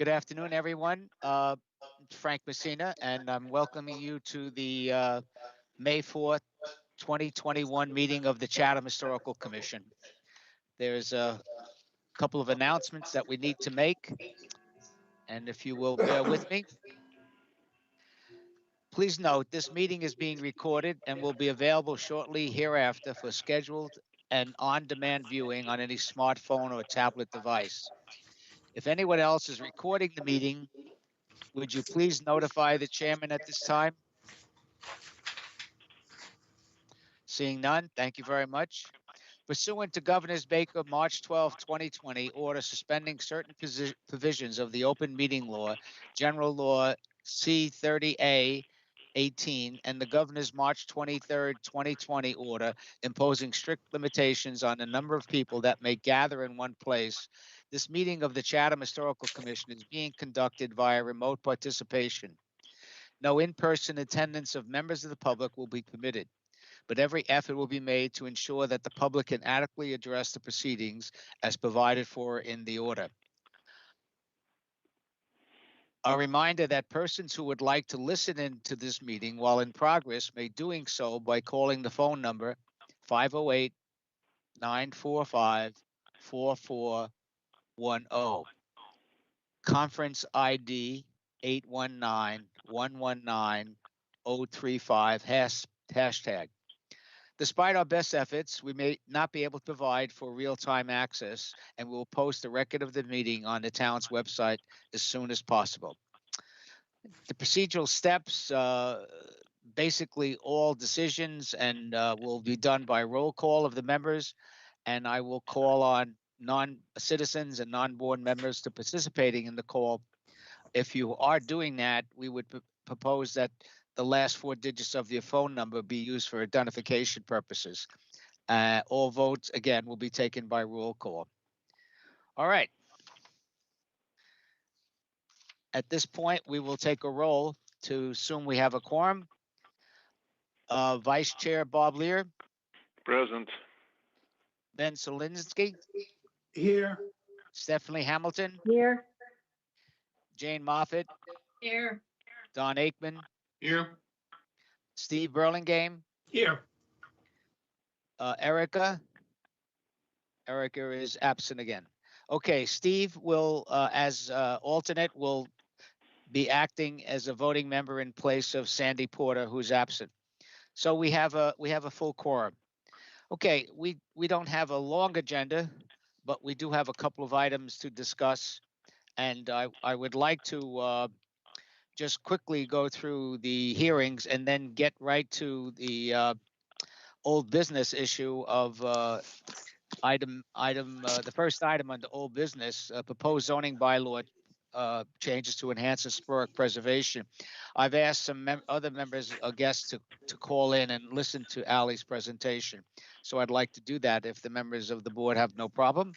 Good afternoon, everyone. Frank Messina, and I'm welcoming you to the May 4th, 2021 meeting of the Chatham Historical Commission. There's a couple of announcements that we need to make, and if you will bear with me. Please note, this meeting is being recorded and will be available shortly hereafter for scheduled and on-demand viewing on any smartphone or tablet device. If anyone else is recording the meeting, would you please notify the chairman at this time? Seeing none, thank you very much. Pursuant to Governor's Baker March 12, 2020 order suspending certain provisions of the open meeting law, General Law C-30A 18, and the Governor's March 23, 2020 order imposing strict limitations on the number of people that may gather in one place, this meeting of the Chatham Historical Commission is being conducted via remote participation. No in-person attendance of members of the public will be permitted, but every effort will be made to ensure that the public can adequately address the proceedings as provided for in the order. A reminder that persons who would like to listen in to this meeting while in progress may doing so by calling the phone number 508-945-4410. Conference ID 819-119-035 hashtag. Despite our best efforts, we may not be able to provide for real-time access, and we will post a record of the meeting on the town's website as soon as possible. The procedural steps, basically all decisions and will be done by roll call of the members, and I will call on non-citizens and non-board members to participating in the call. If you are doing that, we would propose that the last 4 digits of your phone number be used for identification purposes. All votes, again, will be taken by roll call. All right. At this point, we will take a roll to assume we have a quorum. Vice Chair Bob Lear. Present. Ben Solinsky. Here. Stephanie Hamilton. Here. Jane Moffett. Here. Don Aikman. Here. Steve Burlingame. Here. Erica. Erica is absent again. Okay, Steve will, as alternate, will be acting as a voting member in place of Sandy Porter, who's absent. So we have a full quorum. Okay, we don't have a long agenda, but we do have a couple of items to discuss, and I would like to just quickly go through the hearings and then get right to the old business issue of the first item under old business, proposed zoning bylaw changes to enhance historic preservation. I've asked some other members or guests to call in and listen to Ali's presentation. So I'd like to do that if the members of the board have no problem.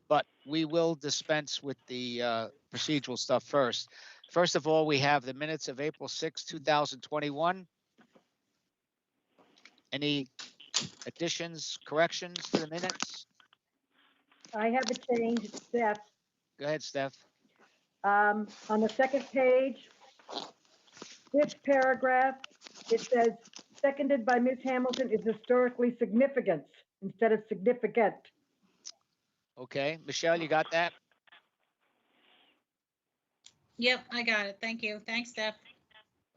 But we will dispense with the procedural stuff first. First of all, we have the minutes of April 6, 2021. Any additions, corrections to the minutes? I have a change, Steph. Go ahead, Steph. On the second page, fifth paragraph, it says, seconded by Ms. Hamilton is historically significant instead of significant. Okay, Michelle, you got that? Yep, I got it. Thank you. Thanks, Steph.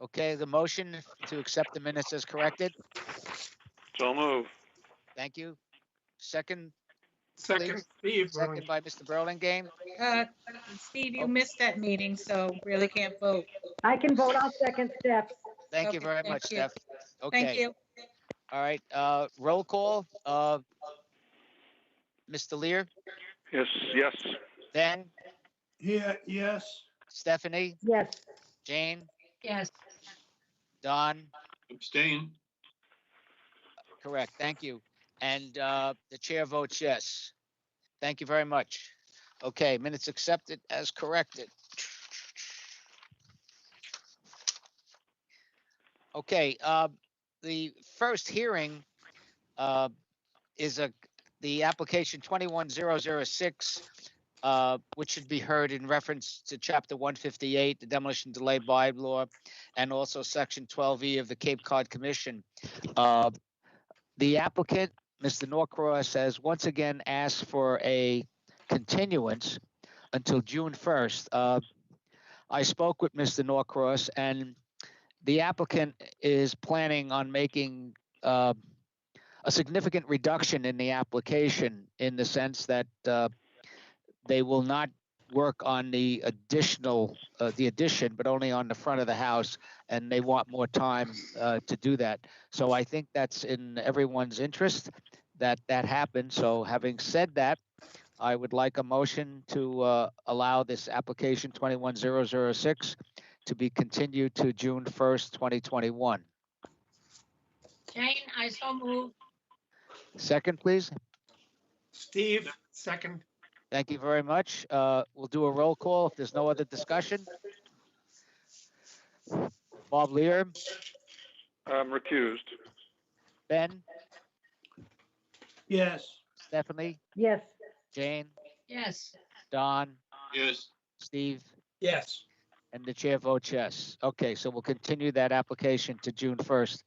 Okay, the motion to accept the minutes as corrected. So move. Thank you. Second, Second, please. Steve. Second by Mr. Burlingame. Steve, you missed that meeting, so really can't vote. I can vote. I'll second Steph. Thank you Okay, very thank much, you. Steph. Okay. Thank you. All right. Roll call. Mr. Lear. Yes, yes. Ben. Here, yes. Stephanie. Yes. Jane. Yes. Don. Abstain. Correct. Thank you. And the chair votes yes. Thank you very much. Okay, minutes accepted as corrected. Okay, the first hearing is the application 21006 which should be heard in reference to Chapter 158, the demolition delay bylaw, and also Section 12E of the Cape Cod Commission. The applicant, Mr. Norcross, has once again asked for a continuance until June 1st. I spoke with Mr. Norcross, and the applicant is planning on making a significant reduction in the application, in the sense that they will not work on the addition, but only on the front of the house, and they want more time to do that. So I think that's in everyone's interest that that happens. So having said that, I would like a motion to allow this application 21006 to be continued to June 1st, 2021. Jane, I so move. Second, please. Steve, second. Thank you very much. We'll do a roll call if there's no other discussion. Bob Lear, I'm recused. Ben, Yes. Stephanie, Yes, Jane, Yes. Don, Yes. Steve, Yes. and the chair votes yes. Okay, so we'll continue that application to June 1st.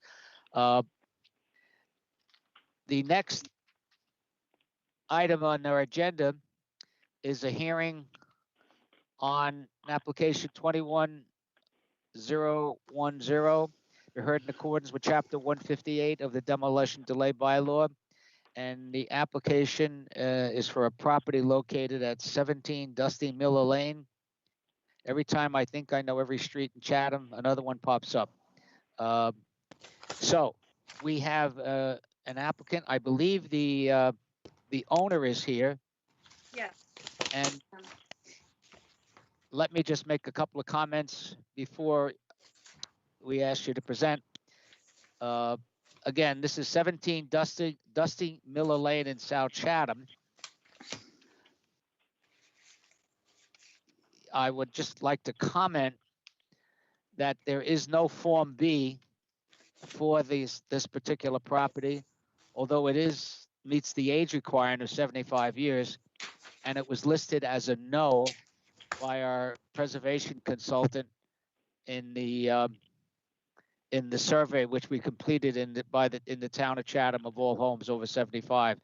The next item on our agenda is a hearing on application 21010. You're heard in accordance with Chapter 158 of the demolition delay bylaw. And the application is for a property located at 17 Dusty Miller Lane. Every time I think I know every street in Chatham, another one pops up. So we have an applicant. I believe the owner is here. Yes. And let me just make a couple of comments before we ask you to present. Again, this is 17 Dusty Miller Lane in South Chatham. I would just like to comment that there is no Form B for this particular property, although it meets the age requirement of 75 years, and it was listed as a no by our preservation consultant in the survey which we completed in the town of Chatham of all homes over 75,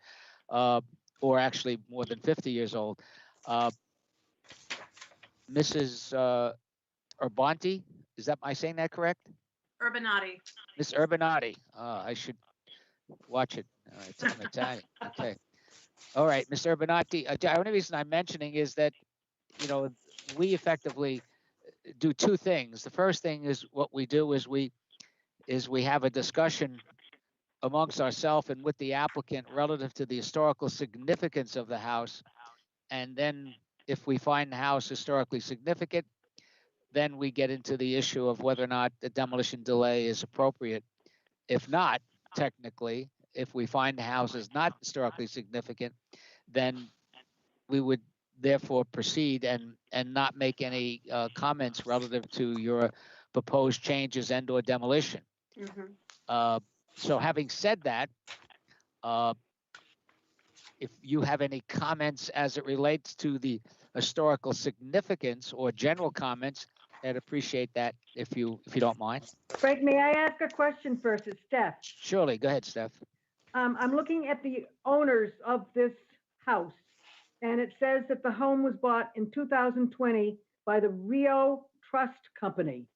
or actually more than 50 years old. Mrs. Urbanti, am I saying that correct? Urbanati. Miss Urbanati. I should watch it. It's in Italian. Okay. All right, Miss Urbanati. The only reason I'm mentioning is that, we effectively do two things. The first thing is what we do is we have a discussion amongst ourselves and with the applicant relative to the historical significance of the house. And then if we find the house historically significant, then we get into the issue of whether or not the demolition delay is appropriate. If not, technically, if we find the house is not historically significant, then we would therefore proceed and not make any comments relative to your proposed changes and or demolition. Mhm. So having said that, if you have any comments as it relates to the historical significance or general comments, I'd appreciate that if you don't mind. Frank, may I ask a question first? It's Steph. Surely, go ahead, Steph. I'm looking at the owners of this house, and it says that the home was bought in 2020 by the Rio Trust Company.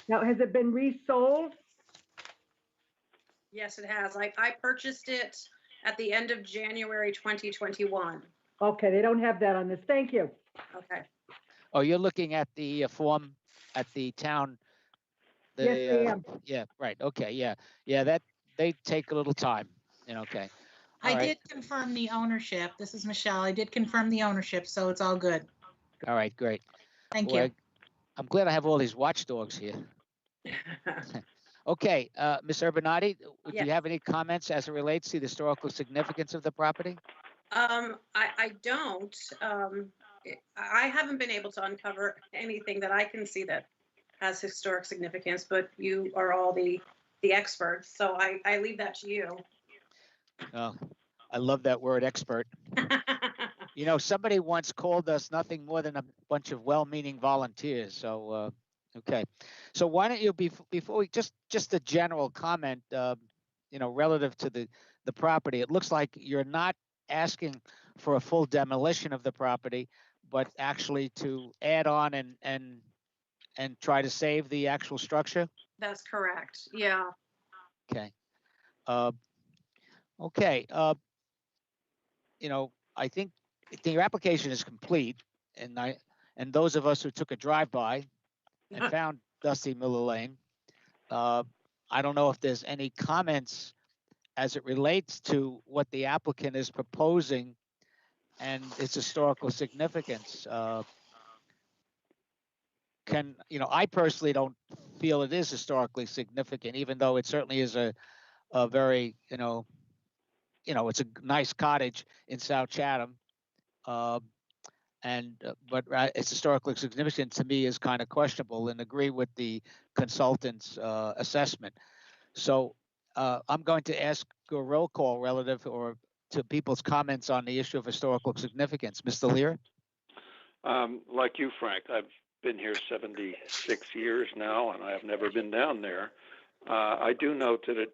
Now, has it been resold? Yes, it has. I purchased it at the end of January 2021. Okay, they don't have that on this. Thank you. Okay. Oh, you're looking at the form at the town. Yes, I am. Yeah, right. Okay, yeah. That they take a little time. Okay. I All right. did confirm the ownership. This is Michelle. I did confirm the ownership, so it's all good. All right, great. Thank Boy, you. I'm glad I have all these watchdogs here. Okay, Ms. Urbanati, do Yes. you have any comments as it relates to the historical significance of the property? I don't. I haven't been able to uncover anything that I can see that has historic significance, but you are all the experts, so I leave that to you. Oh, I love that word, expert. You know, somebody once called us nothing more than a bunch of well-meaning volunteers. So, okay. So why don't you, before we, just a general comment, you know, relative to the property, it looks like you're not asking for a full demolition of the property, but actually to add on and try to save the actual structure? That's correct. Yeah. Okay. Okay. You know, I think your application is complete, and those of us who took a drive-by and found Dusty Miller Lane, I don't know if there's any comments as it relates to what the applicant is proposing and its historical significance. You know, I personally don't feel it is historically significant, even though it certainly is a very, it's a nice cottage in South Chatham. But its historically significant to me is kind of questionable, and agree with the consultant's assessment. So I'm going to ask a roll call relative or to people's comments on the issue of historical significance. Mr. Lear? Like you, Frank, I've been here 76 years now, and I have never been down there. I do note that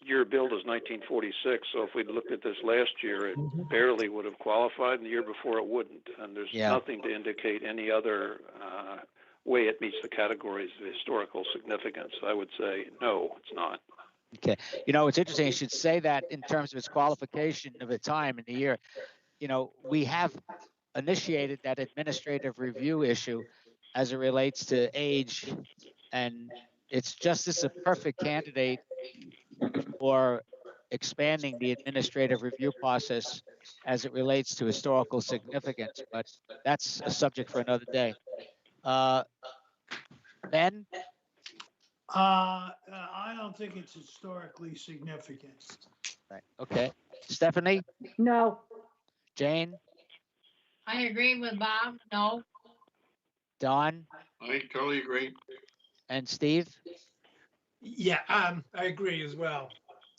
year build is 1946, so if we'd looked at this last year, it barely would have qualified, and the year before it wouldn't. And there's nothing to indicate any other way it meets the categories of historical significance. I would say no, it's not. Okay. You know, it's interesting you should say that in terms of its qualification of the time and the year. You know, we have initiated that administrative review issue as it relates to age, and it's just a perfect candidate for expanding the administrative review process as it relates to historical significance, but that's a subject for another day. Ben? I don't think it's historically significant. Right. Okay. Stephanie? No, Jane? I agree with Bob, no. Don? I totally agree. And Steve? Yeah, I agree as well.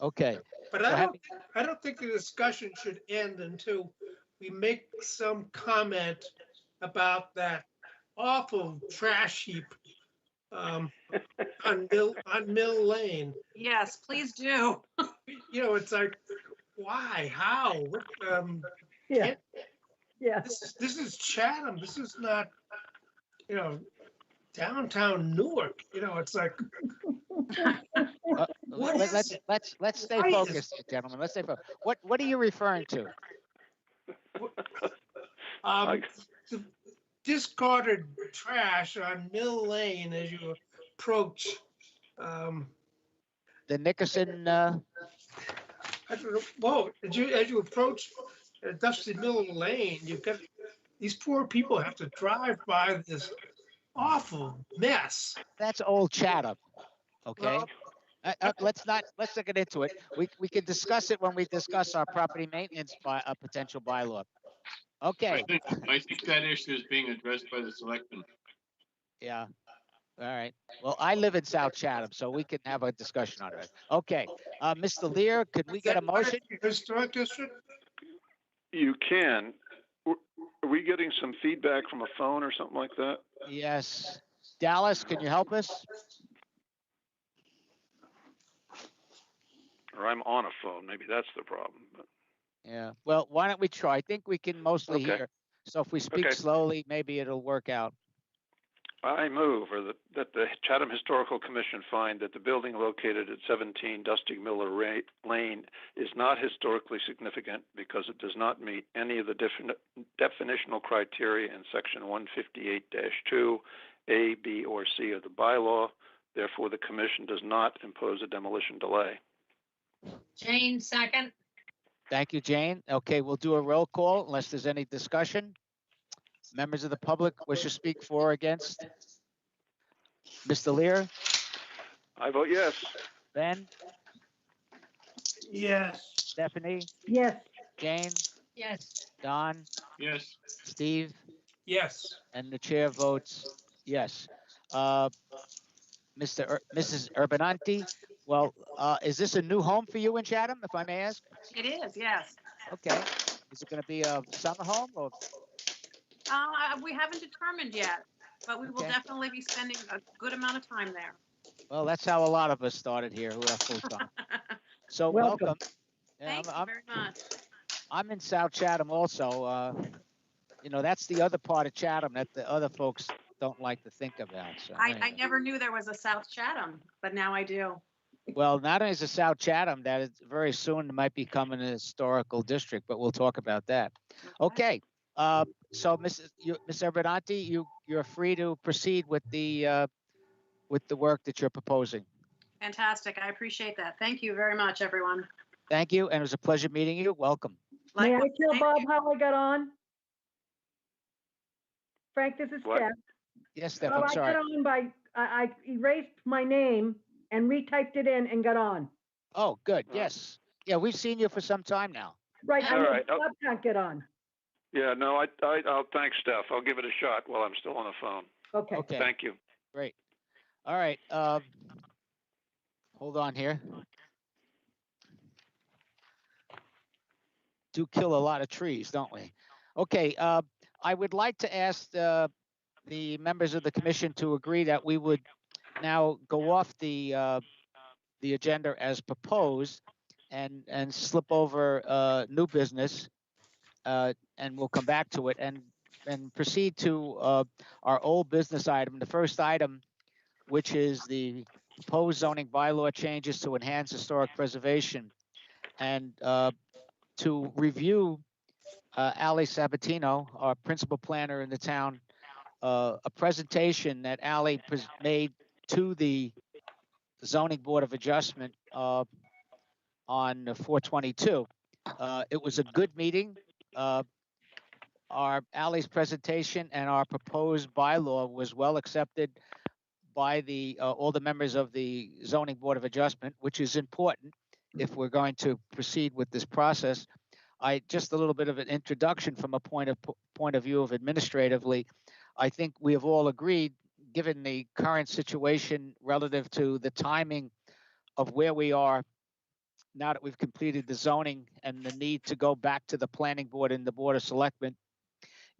Okay. But So I don't think the discussion should end until we make some comment about that awful trash heap on Mill Lane. Yes, please do. You know, it's like, why? How? What, yeah, yeah. this is Chatham. This is not, you know, downtown Newark. You know, it's like, let's stay Why is- focused, gentlemen. Let's stay focused. What are you referring to? the discarded trash on Mill Lane as you approach. The Nickerson, I don't know, whoa, as you approach Dusty Mill Lane, you've got these poor people have to drive by this awful mess. that's old Chatham. Okay. Well, Let's not get into it. We can discuss it when we discuss our property maintenance potential bylaw. Okay. I think that issue is being addressed by the selectmen. Yeah. All right. Well, I live in South Chatham, so we can have a discussion on it. Okay. Mr. Lear, could we get a motion? Historic district? You can. Are we getting some feedback from a phone or something like that? Yes. Dallas, can you help us? Or I'm on a phone. Maybe that's the problem. But Yeah. Well, why don't we try? I think we can mostly Okay. hear. So if we speak Okay. slowly, maybe it'll work out. I move that the Chatham Historical Commission find that the building located at 17 Dusty Miller Lane is not historically significant because it does not meet any of the definitional criteria in Section 158-2, A, B, or C of the bylaw. Therefore, the Commission does not impose a demolition delay. Jane, second. Thank you, Jane. Okay, we'll do a roll call unless there's any discussion. Members of the public wish to speak for or against? Mr. Lear? I vote yes. Ben? Yes. Stephanie? Yes, Jane? Yes, Don? Yes, Steve? Yes. And the chair votes yes. Mrs. Urbananti, well, is this a new home for you in Chatham, if I may ask? It is, yes. Okay. Is it going to be a summer home or? We haven't determined yet, but we will Okay. definitely be spending a good amount of time there. Well, that's how a lot of us started here who are full time. So Welcome. welcome. Yeah, Thank you very much. I'm in South Chatham also. You know, that's the other part of Chatham that the other folks don't like to think about. So I anyway. never knew there was a South Chatham, but now I do. Well, not only is it South Chatham, that is very soon might become an historical district, but we'll talk about that. Okay. So Ms. Abernathy, you're free to proceed with the work that you're proposing. Fantastic. I appreciate that. Thank you very much, everyone. Thank you, and it was a pleasure meeting you. Welcome. May I Likewise. tell Thank Bob you. how I got on? Frank, this is What? Steph. Yes, Steph, Bob, I'm I sorry. got on by, I erased my name and retyped it in and got on. Oh, good. Oh. Yes. Yeah, we've seen you for some time now. Right, I All know right. Oh. Bob can't get on. Yeah, no, I'll thanks, Steph. I'll give it a shot while I'm still on the phone. Okay. Okay, Thank you. great. All right. Hold on here. Do kill a lot of trees, don't we? Okay. I would like to ask the members of the commission to agree that we would now go off the agenda as proposed and slip over new business, and we'll come back to it and proceed to our old business item. The first item, which is the proposed zoning bylaw changes to enhance historic preservation, and to review Ali Sabatino, our principal planner in the town, a presentation that Ali made to the zoning board of adjustment on 4/22. It was a good meeting. Our Ali's presentation and our proposed bylaw was well accepted by all the members of the zoning board of adjustment, which is important if we're going to proceed with this process. Just a little bit of an introduction from a point of view of administratively. I think we have all agreed, given the current situation relative to the timing of where we are now that we've completed the zoning and the need to go back to the planning board and the board of selectmen,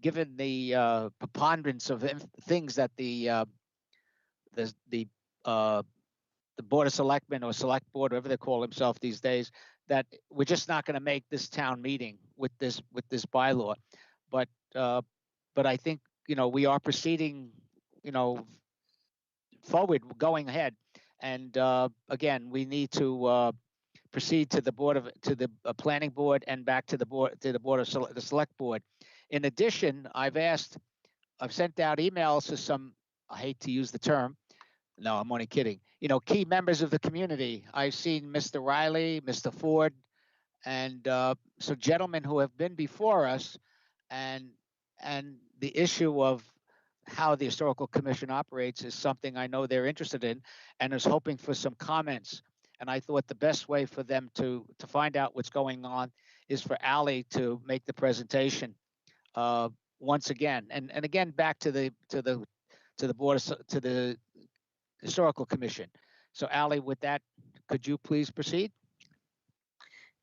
given the preponderance of things that the board of selectmen or select board, whatever they call themselves these days, that we're just not going to make this town meeting with this bylaw. But I think, we are proceeding, forward, going ahead. And again, we need to proceed to the planning board and back to the board the select board. In addition, I've sent out emails to some, I hate to use the term, no, I'm only kidding, key members of the community. I've seen Mr. Riley, Mr. Ford, and so gentlemen who have been before us, and the issue of how the historical commission operates is something I know they're interested in, and is hoping for some comments. And I thought the best way for them to find out what's going on is for Ali to make the presentation once again, and again back to the board to the historical commission. So Ali, with that, could you please proceed?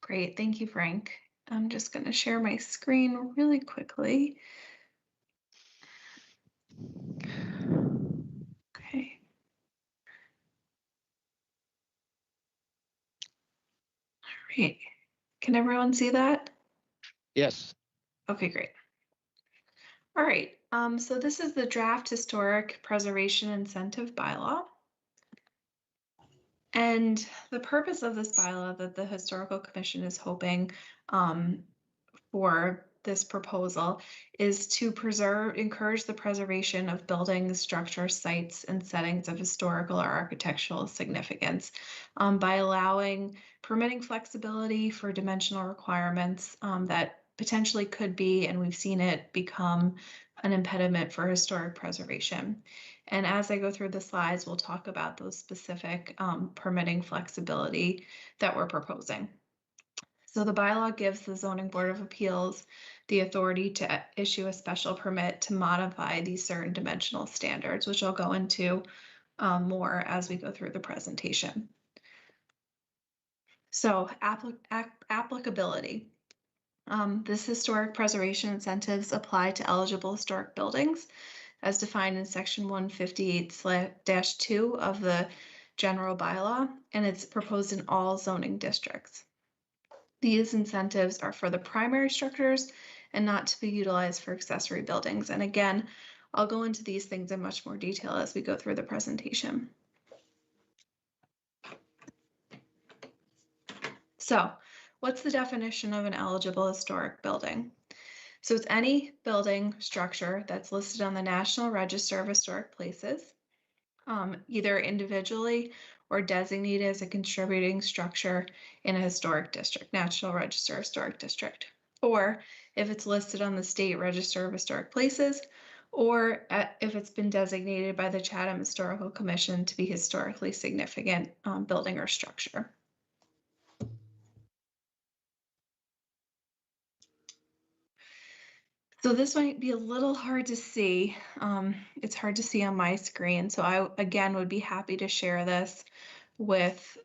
Great, thank you, Frank. I'm just going to share my screen really quickly. Okay. All right. Can everyone see that? Yes. Okay, great. All right. So this is the draft historic preservation incentive bylaw. And the purpose of this bylaw that the Historical Commission is hoping for this proposal is to encourage the preservation of buildings, structures, sites, and settings of historical or architectural significance by allowing permitting flexibility for dimensional requirements that potentially could be, and we've seen it become, an impediment for historic preservation. And as I go through the slides, we'll talk about those specific permitting flexibility that we're proposing. So the bylaw gives the Zoning Board of Appeals the authority to issue a special permit to modify these certain dimensional standards, which I'll go into more as we go through the presentation. So applicability. This historic preservation incentives apply to eligible historic buildings as defined in section 158-2 of the general bylaw, and it's proposed in all zoning districts. These incentives are for the primary structures and not to be utilized for accessory buildings. And again, I'll go into these things in much more detail as we go through the presentation. So, what's the definition of an eligible historic building? So it's any building structure that's listed on the National Register of Historic Places, either individually or designated as a contributing structure in a historic district, National Register Historic District, or if it's listed on the State Register of Historic Places, or if it's been designated by the Chatham Historical Commission to be historically significant building or structure. So this might be a little hard to see. It's hard to see on my screen. So I, again, would be happy to share this with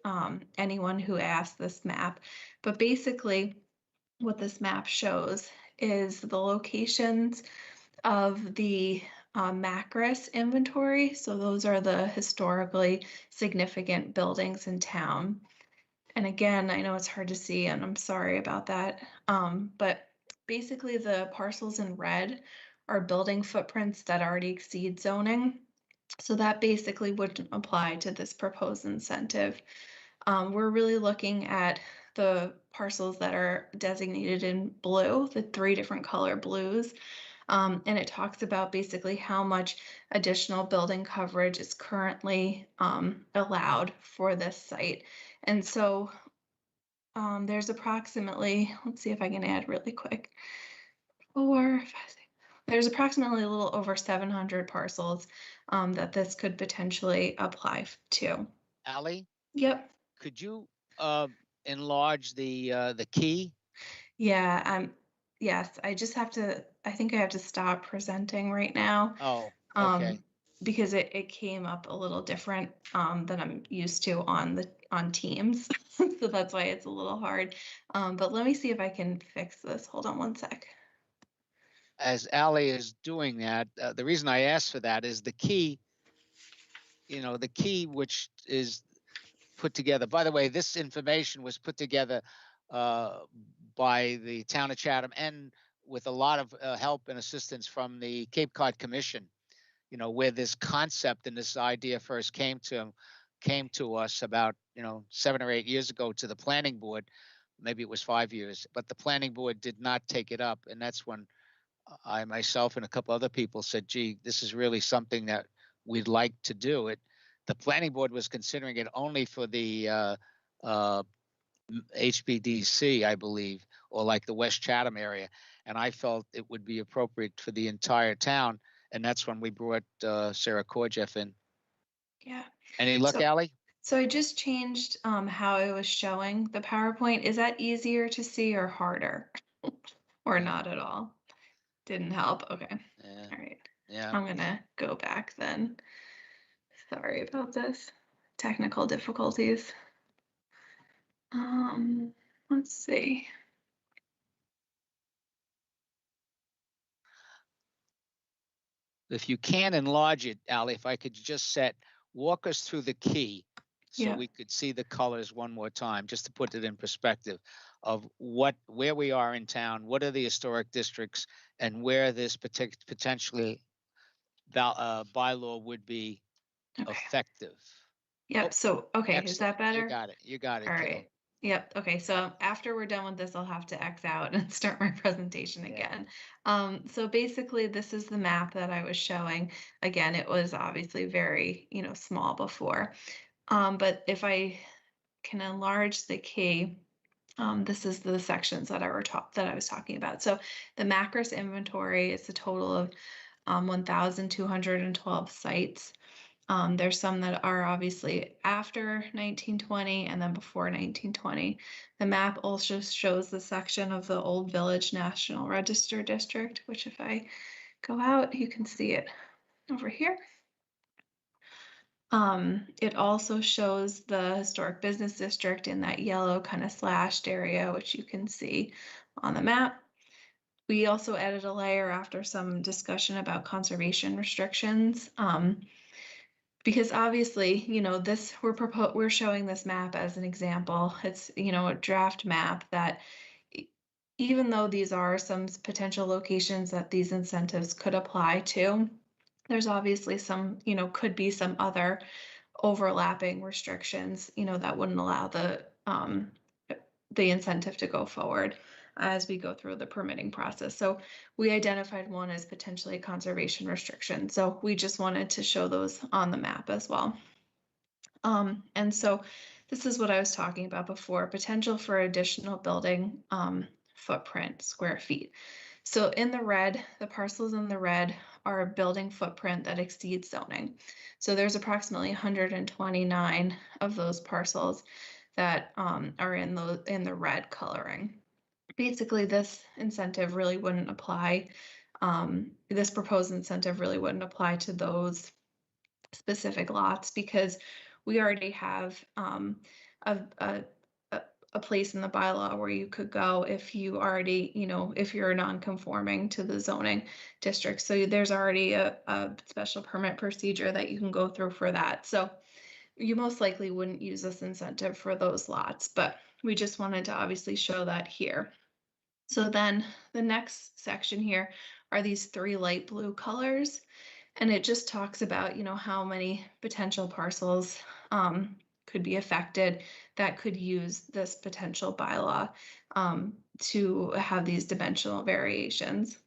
anyone who asks this map. But basically, what this map shows is the locations of the Macris inventory. So those are the historically significant buildings in town. And again, I know it's hard to see, and I'm sorry about that. But basically the parcels in red are building footprints that already exceed zoning. So that basically wouldn't apply to this proposed incentive. We're really looking at the parcels that are designated in blue, the 3 different color blues. And it talks about basically how much additional building coverage is currently allowed for this site. And so there's approximately, let's see if I can add really quick, there's approximately a little over 700 parcels that this could potentially apply to. Ally, Yep. could you enlarge the key? Yeah. Yes. I just have to. I think I have to stop presenting right now. Oh, okay. Because it came up a little different than I'm used to on Teams, so that's why it's a little hard. But let me see if I can fix this. Hold on one sec. As Ally is doing that, the reason I asked for that is the key, the key which is put together. By the way, this information was put together by the town of Chatham and with a lot of help and assistance from the Cape Cod Commission, where this concept and this idea first came to us about, 7 or 8 years ago to the planning board. Maybe it was 5 years, but the planning board did not take it up. And that's when I myself and a couple other people said, gee, this is really something that we'd like to do. The planning board was considering it only for the HBDC, I believe, or like the West Chatham area. And I felt it would be appropriate for the entire town. And that's when we brought Sarah Korjeff in. Yeah. Any luck, Ally? So I just changed how I was showing the PowerPoint. Is that easier to see or harder? Or not at all? Didn't help. Okay. Yeah. All right. Yeah. I'm gonna go back then. Sorry about this. Technical difficulties. Let's see. If you can enlarge it, Ally, if I could just walk us through the key so we could see the colors one more time, just to put it in perspective of where we are in town, what are the historic districts, and where this potentially bylaw would be effective. Yep. So, okay, Excellent. Is that better? You got it. All right. Yep. Okay. So after we're done with this, I'll have to X out and start my presentation again. So basically this is the map that I was showing. Again, it was obviously very, small before. But if I can enlarge the key, this is the sections that I was talking about. So the Macris inventory is a total of 1,212 sites. There's some that are obviously after 1920 and then before 1920. The map also shows the section of the Old Village National Register District, which if I go out, you can see it over here. It also shows the Historic Business District in that yellow kind of slashed area, which you can see on the map. We also added a layer after some discussion about conservation restrictions. Because obviously, you know, this we're showing this map as an example. It's, you know, a draft map that even though these are some potential locations that these incentives could apply to, there's obviously some, you know, could be some other overlapping restrictions, you know, that wouldn't allow the incentive to go forward as we go through the permitting process. So we identified one as potentially a conservation restriction. So we just wanted to show those on the map as well. And so this is what I was talking about before, potential for additional building footprint square feet. So in the red, the parcels in the red are a building footprint that exceeds zoning. So there's approximately 129 of those parcels that are in the red coloring. Basically, this incentive really wouldn't apply. This proposed incentive really wouldn't apply to those specific lots because we already have a place in the bylaw where you could go if you already, you know, if you're non-conforming to the zoning district. So there's already a special permit procedure that you can go through for that. So you most likely wouldn't use this incentive for those lots, but we just wanted to obviously show that here. So then the next section here are these 3 light blue colors. And it just talks about, you know, how many potential parcels could be affected that could use this potential bylaw to have these dimensional variations.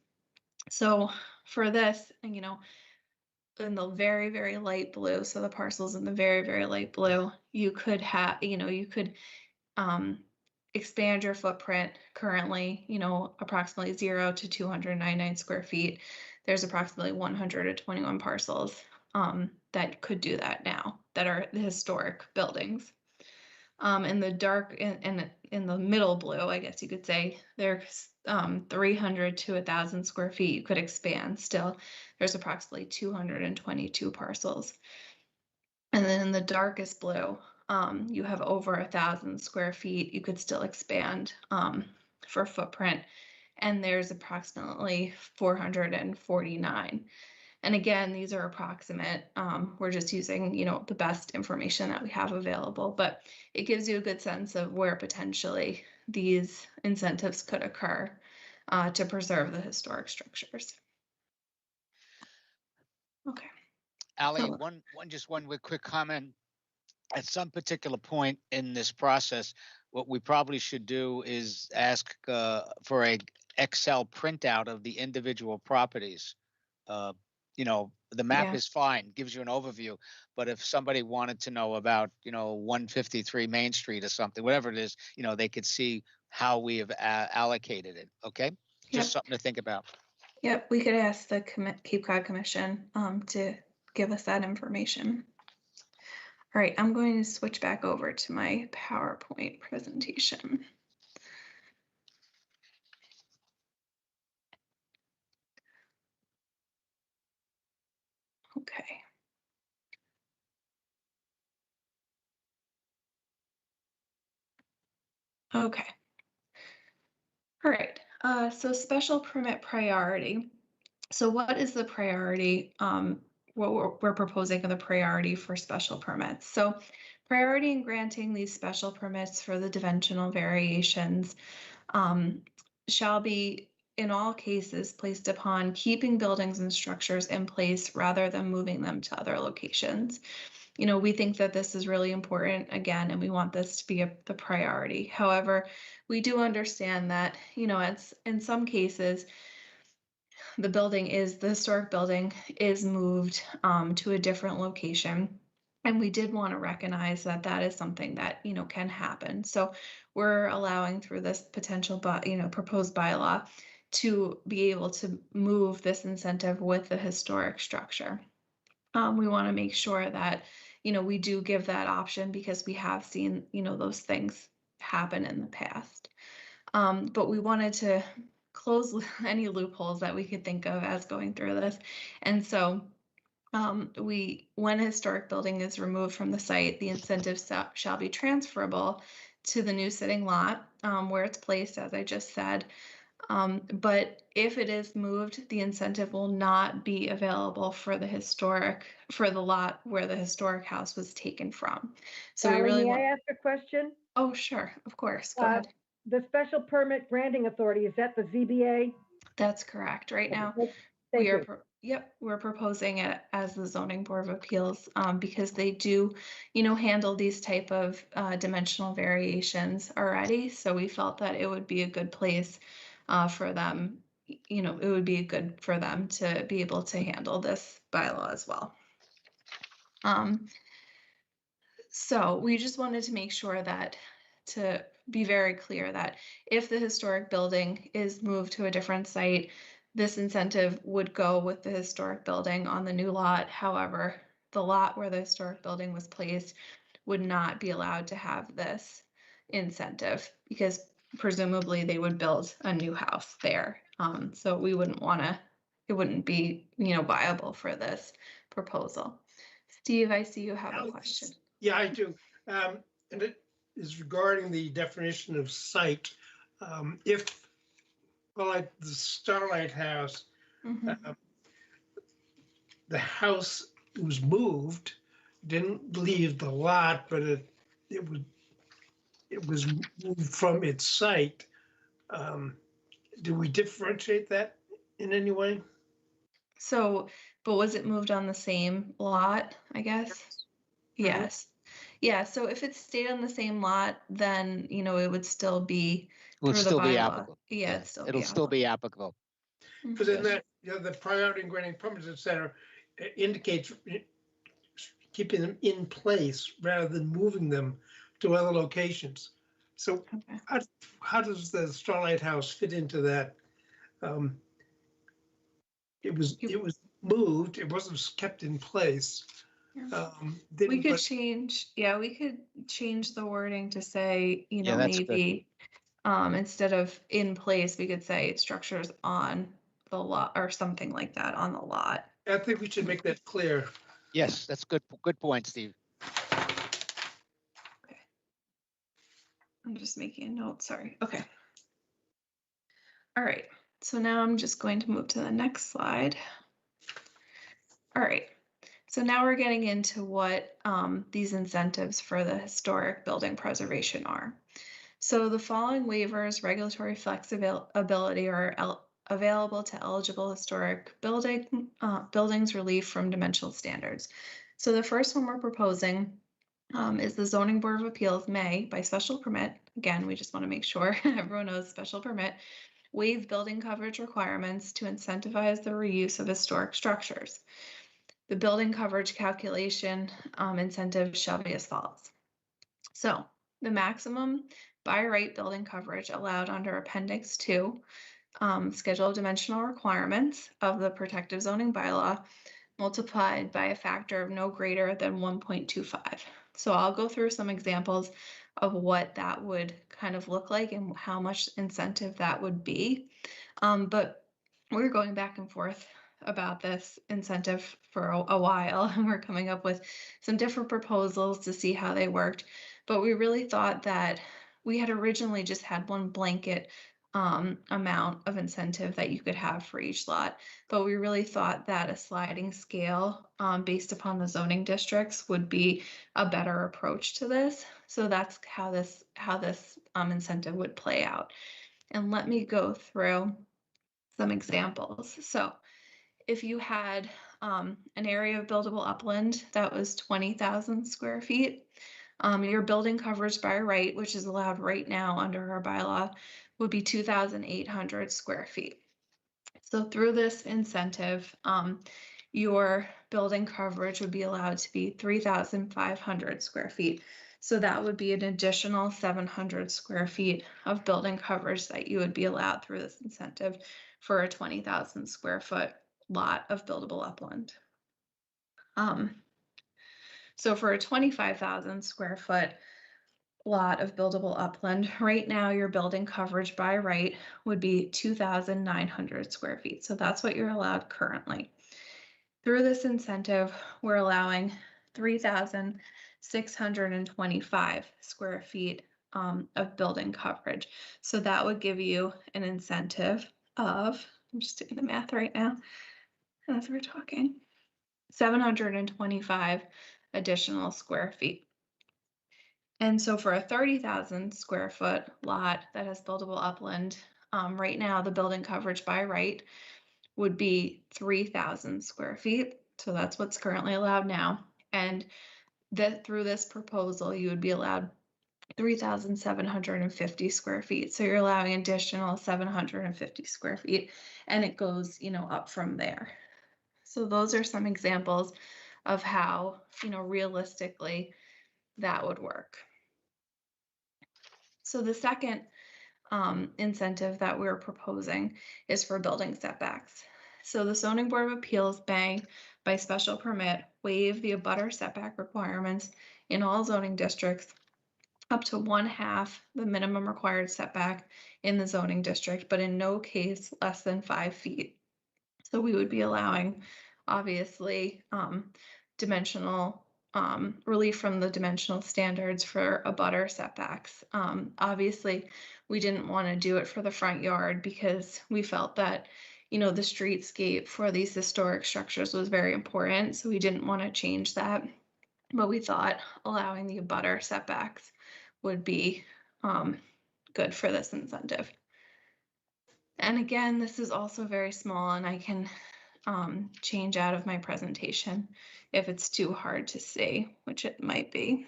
So for this, you know, in the very, very light blue, so the parcels in the very, very light blue, you could have, you know, you could expand your footprint currently, you know, approximately 0 to 299 square feet. There's approximately 121 parcels that could do that now, that are the historic buildings. In the dark, in the middle blue, I guess you could say, there's 300 to 1,000 square feet you could expand still. There's approximately 222 parcels. And then in the darkest blue, you have over 1,000 square feet you could still expand for footprint. And there's approximately 449. And again, these are approximate. We're just using, you know, the best information that we have available, but it gives you a good sense of where potentially these incentives could occur to preserve the historic structures. Okay. Ally, So- one quick comment. At some particular point in this process, what we probably should do is ask for a Excel printout of the individual properties. You know, the map Yeah. is fine, gives you an overview, but if somebody wanted to know about, you know, 153 Main Street or something, whatever it is, you know, they could see how we have allocated it. Okay, just something to think about. Yep, we could ask the Cape Cod Commission to give us that information. All right, I'm going to switch back over to my PowerPoint presentation. Okay. Okay. All right, so special permit priority. So what is the priority? What we're proposing for the priority for special permits. So priority in granting these special permits for the dimensional variations shall be in all cases placed upon keeping buildings and structures in place rather than moving them to other locations. You know, we think that this is really important again, and we want this to be the priority. However, we do understand that, you know, it's in some cases, the historic building is moved to a different location. And we did want to recognize that that is something that, you know, can happen. So we're allowing through this potential, you know, proposed bylaw to be able to move this incentive with the historic structure. We want to make sure that, you know, we do give that option because we have seen, you know, those things happen in the past. But we wanted to close any loopholes that we could think of as going through this. And so when a historic building is removed from the site, the incentive shall be transferable to the new sitting lot, where it's placed, as I just said. But if it is moved, the incentive will not be available for the lot where the historic house was taken from. So we Sally, really may I want, ask a question? oh, sure, of course, go Uh, ahead. The special permit granting authority, is that the ZBA? That's correct. Right now, Thank we are, you. yep, we're proposing it as the zoning board of appeals, because they do, handle these type of dimensional variations already. So we felt that it would be a good place for them, it would be good for them to be able to handle this bylaw as well. So we just wanted to make sure that, to be very clear, that if the historic building is moved to a different site, this incentive would go with the historic building on the new lot. However, the lot where the historic building was placed would not be allowed to have this incentive because presumably they would build a new house there. So we wouldn't want to, it wouldn't be, viable for this proposal. Steve, I see you have a question. Yeah, I do. And it is regarding the definition of site. If, well, like the Starlight House, Mhm. The house was moved, didn't leave the lot, but it was moved from its site. Do we differentiate that in any way? So, but was it moved on the same lot, I guess? Yes. Yeah, so if it stayed on the same lot, then, it would still be Will through the still be bylaw. applicable. Yeah, it'd still be It'll still applicable. be applicable. Because in that, the priority in granting permits, et cetera, indicates keeping them in place rather than moving them to other locations. So Okay. how does the Starlight House fit into that? It was moved, it wasn't kept in place. Yeah. Didn't We could put- change, we could change the wording to say, Yeah, that's good. maybe instead of in place, we could say structures on the lot or something like that on the lot. I think we should make that clear. Yes, that's good. Good point, Steve. Okay. I'm just making a note, sorry. Okay. All right, so now I'm just going to move to the next slide. All right, so now we're getting into what these incentives for the historic building preservation are. So the following waivers, regulatory flexibility are available to eligible historic buildings relief from dimensional standards. So the first one we're proposing is the Zoning Board of Appeals may, by special permit, again, we just want to make sure everyone knows special permit, waive building coverage requirements to incentivize the reuse of historic structures. The building coverage calculation incentive shall be as follows. So the maximum by right building coverage allowed under Appendix 2, Schedule of Dimensional Requirements of the Protective Zoning Bylaw, multiplied by a factor of no greater than 1.25. So I'll go through some examples of what that would kind of look like and how much incentive that would be. But we're going back and forth about this incentive for a while, and we're coming up with some different proposals to see how they worked. But we really thought that we had originally just had one blanket amount of incentive that you could have for each lot. But we really thought that a sliding scale based upon the zoning districts would be a better approach to this. So that's how this incentive would play out. And let me go through some examples. So if you had an area of buildable upland that was 20,000 square feet, your building coverage by right, which is allowed right now under our bylaw, would be 2,800 square feet. So through this incentive, your building coverage would be allowed to be 3,500 square feet. So that would be an additional 700 square feet of building coverage that you would be allowed through this incentive for a 20,000 square foot lot of buildable upland. So for a 25,000 square foot lot of buildable upland, right now your building coverage by right would be 2,900 square feet. So that's what you're allowed currently. Through this incentive, we're allowing 3,625 square feet of building coverage. So that would give you an incentive of, I'm just doing the math right now as we're talking, 725 additional square feet. And so for a 30,000 square foot lot that has buildable upland, right now the building coverage by right would be 3,000 square feet. So that's what's currently allowed now. And that through this proposal, you would be allowed 3,750 square feet. So you're allowing additional 750 square feet, and it goes, up from there. So those are some examples of how, realistically that would work. So the second incentive that we're proposing is for building setbacks. So the zoning board of appeals may, by special permit, waive the abutter setback requirements in all zoning districts up to 1/2 the minimum required setback in the zoning district, but in no case less than 5 feet. So we would be allowing, obviously, dimensional relief from the dimensional standards for abutter setbacks. Obviously, we didn't want to do it for the front yard because we felt that, the streetscape for these historic structures was very important. So we didn't want to change that. But we thought allowing the abutter setbacks would be good for this incentive. And again, this is also very small, and I can change out of my presentation if it's too hard to see, which it might be.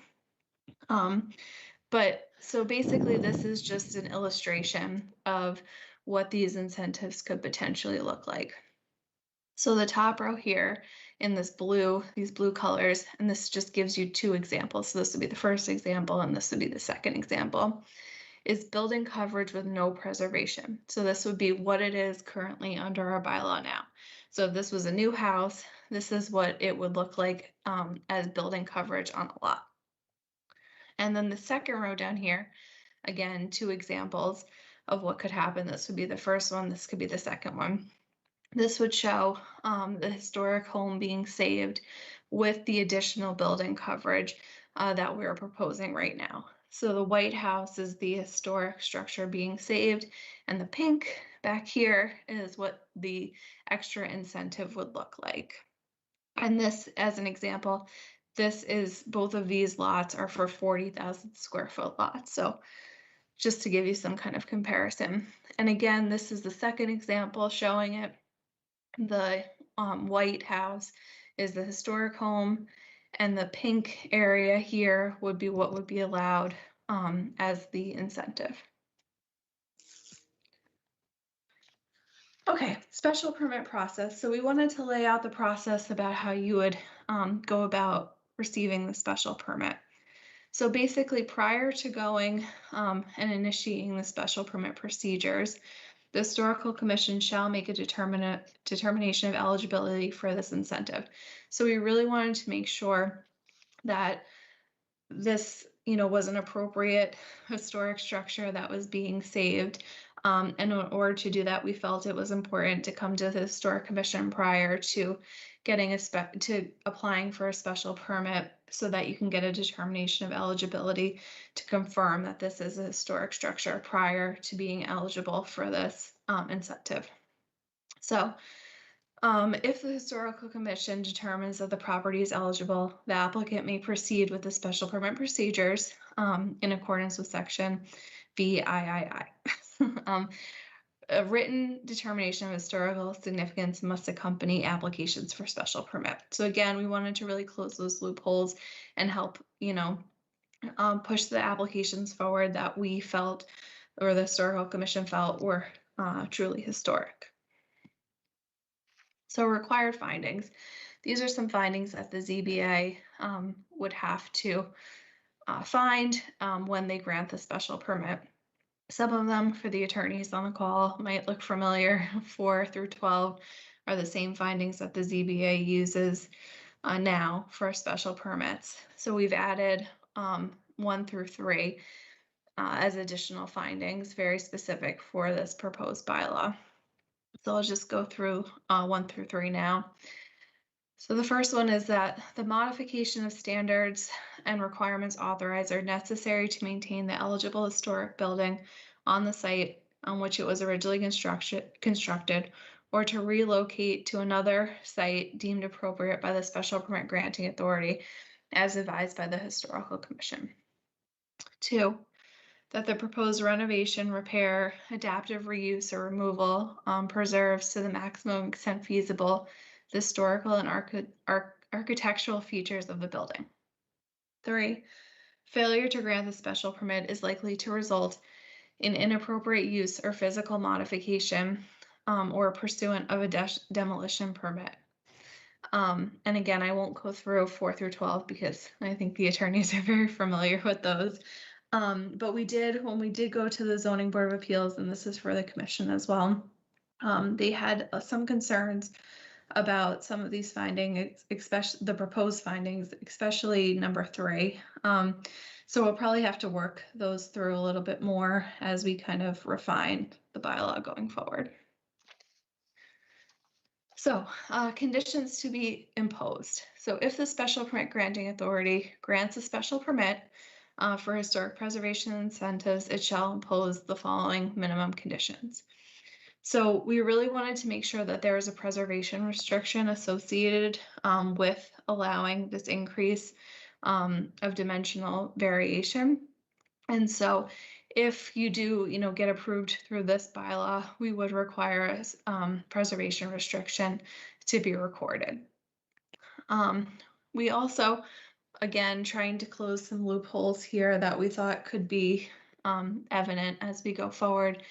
But so basically this is just an illustration of what these incentives could potentially look like. So the top row here in this blue, these blue colors, and this just gives you 2 examples. So this would be the first example and this would be the second example, is building coverage with no preservation. So this would be what it is currently under our bylaw now. So if this was a new house, this is what it would look like as building coverage on a lot. And then the second row down here, again, 2 examples of what could happen. This would be the first one, this could be the second one. This would show the historic home being saved with the additional building coverage that we're proposing right now. So the white house is the historic structure being saved, and the pink back here is what the extra incentive would look like. And this, as an example, this is, both of these lots are for 40,000 square foot lots. So just to give you some kind of comparison. And again, this is the second example showing it. The white house is the historic home, and the pink area here would be what would be allowed as the incentive. Okay, special permit process. So we wanted to lay out the process about how you would go about receiving the special permit. So basically, prior to going and initiating the special permit procedures, the Historical Commission shall make a determination of eligibility for this incentive. So we really wanted to make sure that this, was an appropriate historic structure that was being saved. And in order to do that, we felt it was important to come to the Historic Commission prior to getting to applying for a special permit, so that you can get a determination of eligibility to confirm that this is a historic structure prior to being eligible for this incentive. So if the Historical Commission determines that the property is eligible, the applicant may proceed with the special permit procedures in accordance with section VIII. A written determination of historical significance must accompany applications for special permit. So again, we wanted to really close those loopholes and help, push the applications forward that we felt, or the Historical Commission felt, were truly historic. So required findings. These are some findings that the ZBA would have to find when they grant the special permit. Some of them, for the attorneys on the call, might look familiar. 4 through 12 are the same findings that the ZBA uses now for special permits. So we've added 1 through 3 as additional findings, very specific for this proposed bylaw. So I'll just go through 1 through 3 now. So the first one is that the modification of standards and requirements authorized are necessary to maintain the eligible historic building on the site on which it was originally constructed, or to relocate to another site deemed appropriate by the special permit granting authority as advised by the Historical Commission. 2, that the proposed renovation, repair, adaptive reuse, or removal preserves to the maximum extent feasible the historical and architectural features of the building. 3, failure to grant the special permit is likely to result in inappropriate use or physical modification or pursuant of a demolition permit. And again, I won't go through 4 through 12 because I think the attorneys are very familiar with those. But when we did go to the Zoning Board of Appeals, and this is for the commission as well, they had some concerns about some of these findings, especially the proposed findings, especially number 3. So we'll probably have to work those through a little bit more as we kind of refine the bylaw going forward. So, conditions to be imposed. So if the special permit granting authority grants a special permit for historic preservation incentives, it shall impose the following minimum conditions. So we really wanted to make sure that there is a preservation restriction associated with allowing this increase of dimensional variation. And so if you do, get approved through this bylaw, we would require a preservation restriction to be recorded. We also, again, trying to close some loopholes here that we thought could be evident as we go forward.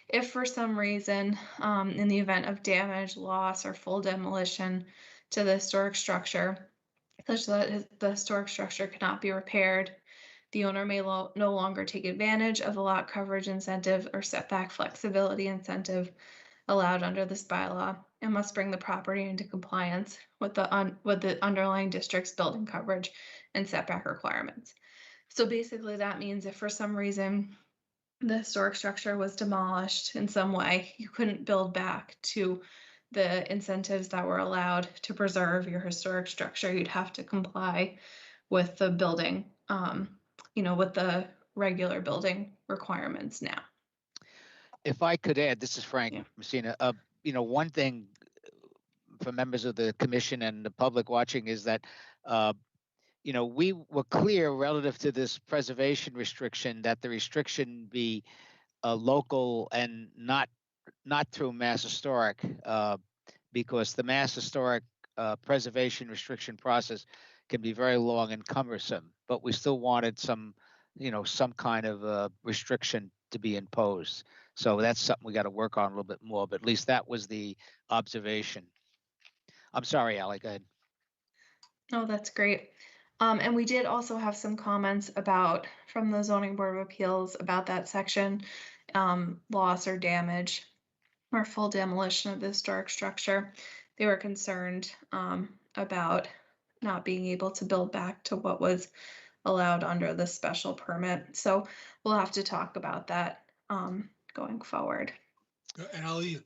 If for some reason, in the event of damage, loss, or full demolition to the historic structure, such that the historic structure cannot be repaired, the owner may no longer take advantage of the lot coverage incentive or setback flexibility incentive allowed under this bylaw and must bring the property into compliance with the underlying district's building coverage and setback requirements. So basically that means if for some reason the historic structure was demolished in some way, you couldn't build back to the incentives that were allowed to preserve your historic structure. You'd have to comply with the building, with the regular building requirements now. If I could add, this is Frank Yeah. Messina. One thing for members of the commission and the public watching is that, we were clear relative to this preservation restriction that the restriction be local and not through Mass Historic, because the Mass Historic preservation restriction process can be very long and cumbersome. But we still wanted some kind of restriction to be imposed. So that's something we got to work on a little bit more. But at least that was the observation. I'm sorry, Ally, go ahead. Oh, that's great. And we did also have some comments from the Zoning Board of Appeals about that section, loss or damage or full demolition of the historic structure. They were concerned about not being able to build back to what was allowed under the special permit. So we'll have to talk about that going forward. Ally,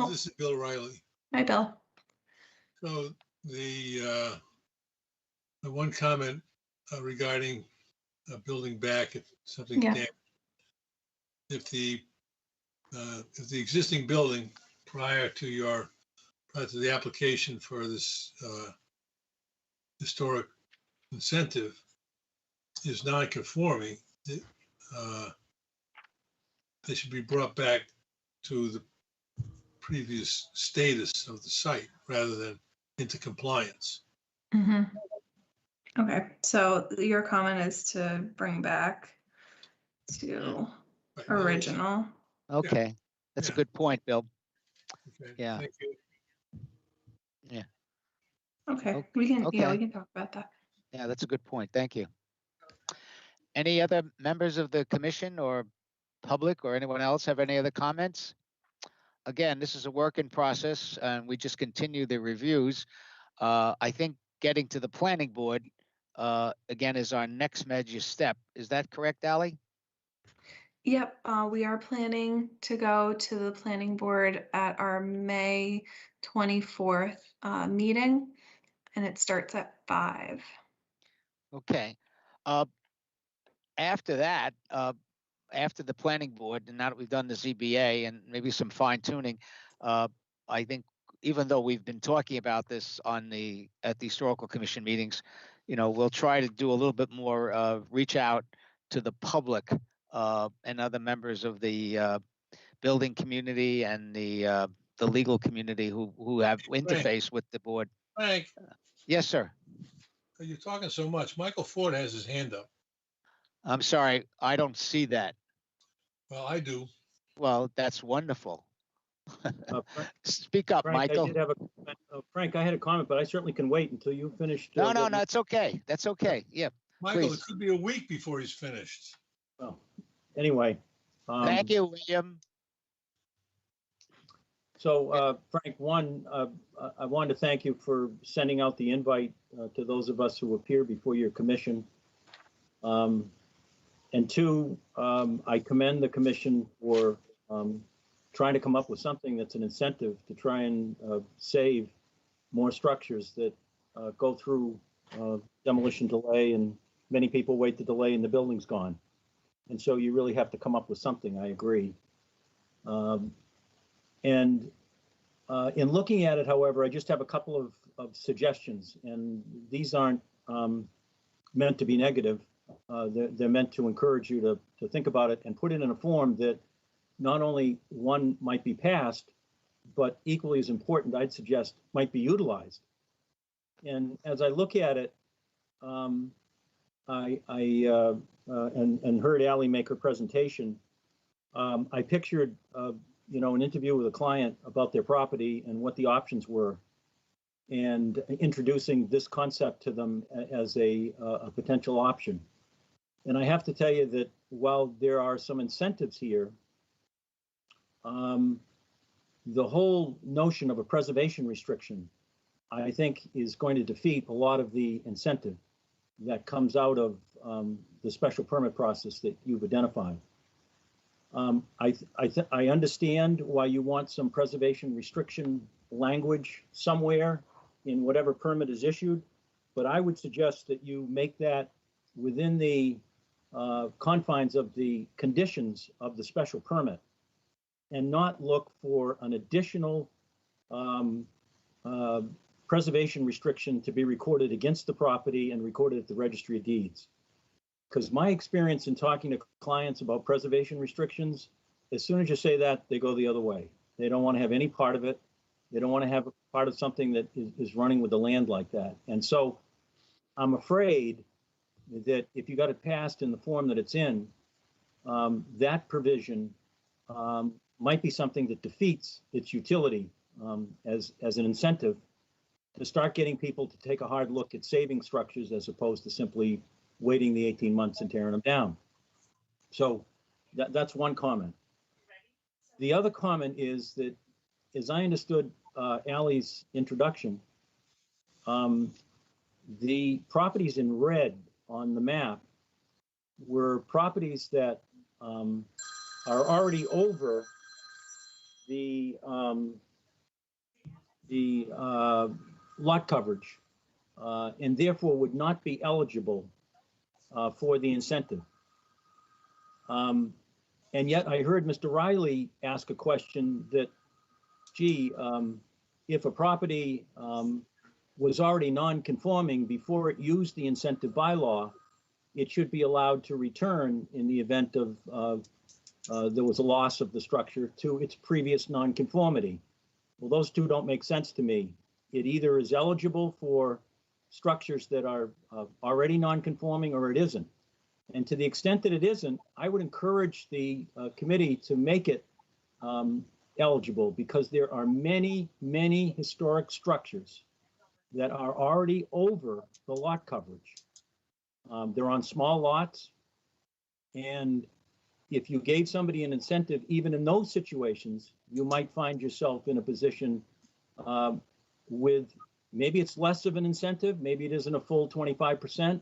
this is Bill Riley. Hi, Bill. So the one comment regarding building back if something's damaged. If the existing building prior to the application for this historic incentive is non-conforming, they should be brought back to the previous status of the site rather than into compliance. Mm-hmm. Okay, so your comment is to bring back to original. Okay, that's a good point, Bill. Okay. Yeah. Thank you. Yeah. Okay, we can Okay. we can talk about that. Yeah, that's a good point. Thank you. Any other members of the commission or public or anyone else have any other comments? Again, this is a work in process and we just continue the reviews. I think getting to the planning board, again, is our next major step. Is that correct, Ally? Yep, we are planning to go to the planning board at our May 24th meeting. and it starts at 5. Okay. Uh, After that, after the planning board, and now that we've done the ZBA and maybe some fine tuning, I think even though we've been talking about this at the historical commission meetings, we'll try to do a little bit more reach out to the public and other members of the building community and the legal community who have interface with the board. Frank, Yes, sir. you're talking so much. Michael Ford has his hand up. I'm sorry, I don't see that. Well, I do. Well, that's wonderful. Frank, Speak up, I Michael. did have Frank, I had a comment, but I certainly can wait until you finished. No, it's okay. That's okay. Yeah. Michael, Please. it could be a week before he's finished. Well, anyway. Thank you, William. So, Frank, I wanted to thank you for sending out the invite to those of us who appear before your commission. And two, I commend the commission for trying to come up with something that's an incentive to try and save more structures that go through demolition delay, and many people wait the delay and the building's gone. And so you really have to come up with something, I agree. In looking at it, however, I just have a couple of suggestions, and these aren't meant to be negative. They're meant to encourage you to think about it and put it in a form that not only one might be passed, but equally as important, I'd suggest, might be utilized. And as I look at it, I heard Ally make her presentation. I pictured, an interview with a client about their property and what the options were, and introducing this concept to them as a potential option. And I have to tell you that while there are some incentives here, the whole notion of a preservation restriction, I think, is going to defeat a lot of the incentive that comes out of the special permit process that you've identified. I understand why you want some preservation restriction language somewhere in whatever permit is issued, but I would suggest that you make that within the confines of the conditions of the special permit, and not look for an additional preservation restriction to be recorded against the property and recorded at the registry of deeds. Because my experience in talking to clients about preservation restrictions, as soon as you say that, they go the other way. They don't want to have any part of it. They don't want to have a part of something that is running with the land like that. And so I'm afraid that if you got it passed in the form that it's in, that provision might be something that defeats its utility as an incentive to start getting people to take a hard look at saving structures as opposed to simply waiting the 18 months and tearing them down. So that's one comment. The other comment is that, as I understood Ally's introduction, the properties in red on the map were properties that are already over the lot coverage and therefore would not be eligible for the incentive. And yet I heard Mr. Riley ask a question that, gee, if a property was already non-conforming before it used the incentive bylaw, it should be allowed to return in the event of there was a loss of the structure to its previous non-conformity. Well, those two don't make sense to me. It either is eligible for structures that are already non-conforming or it isn't. And to the extent that it isn't, I would encourage the committee to make it eligible, because there are many, many historic structures that are already over the lot coverage. They're on small lots. And if you gave somebody an incentive, even in those situations, you might find yourself in a position with, maybe it's less of an incentive, maybe it isn't a full 25%.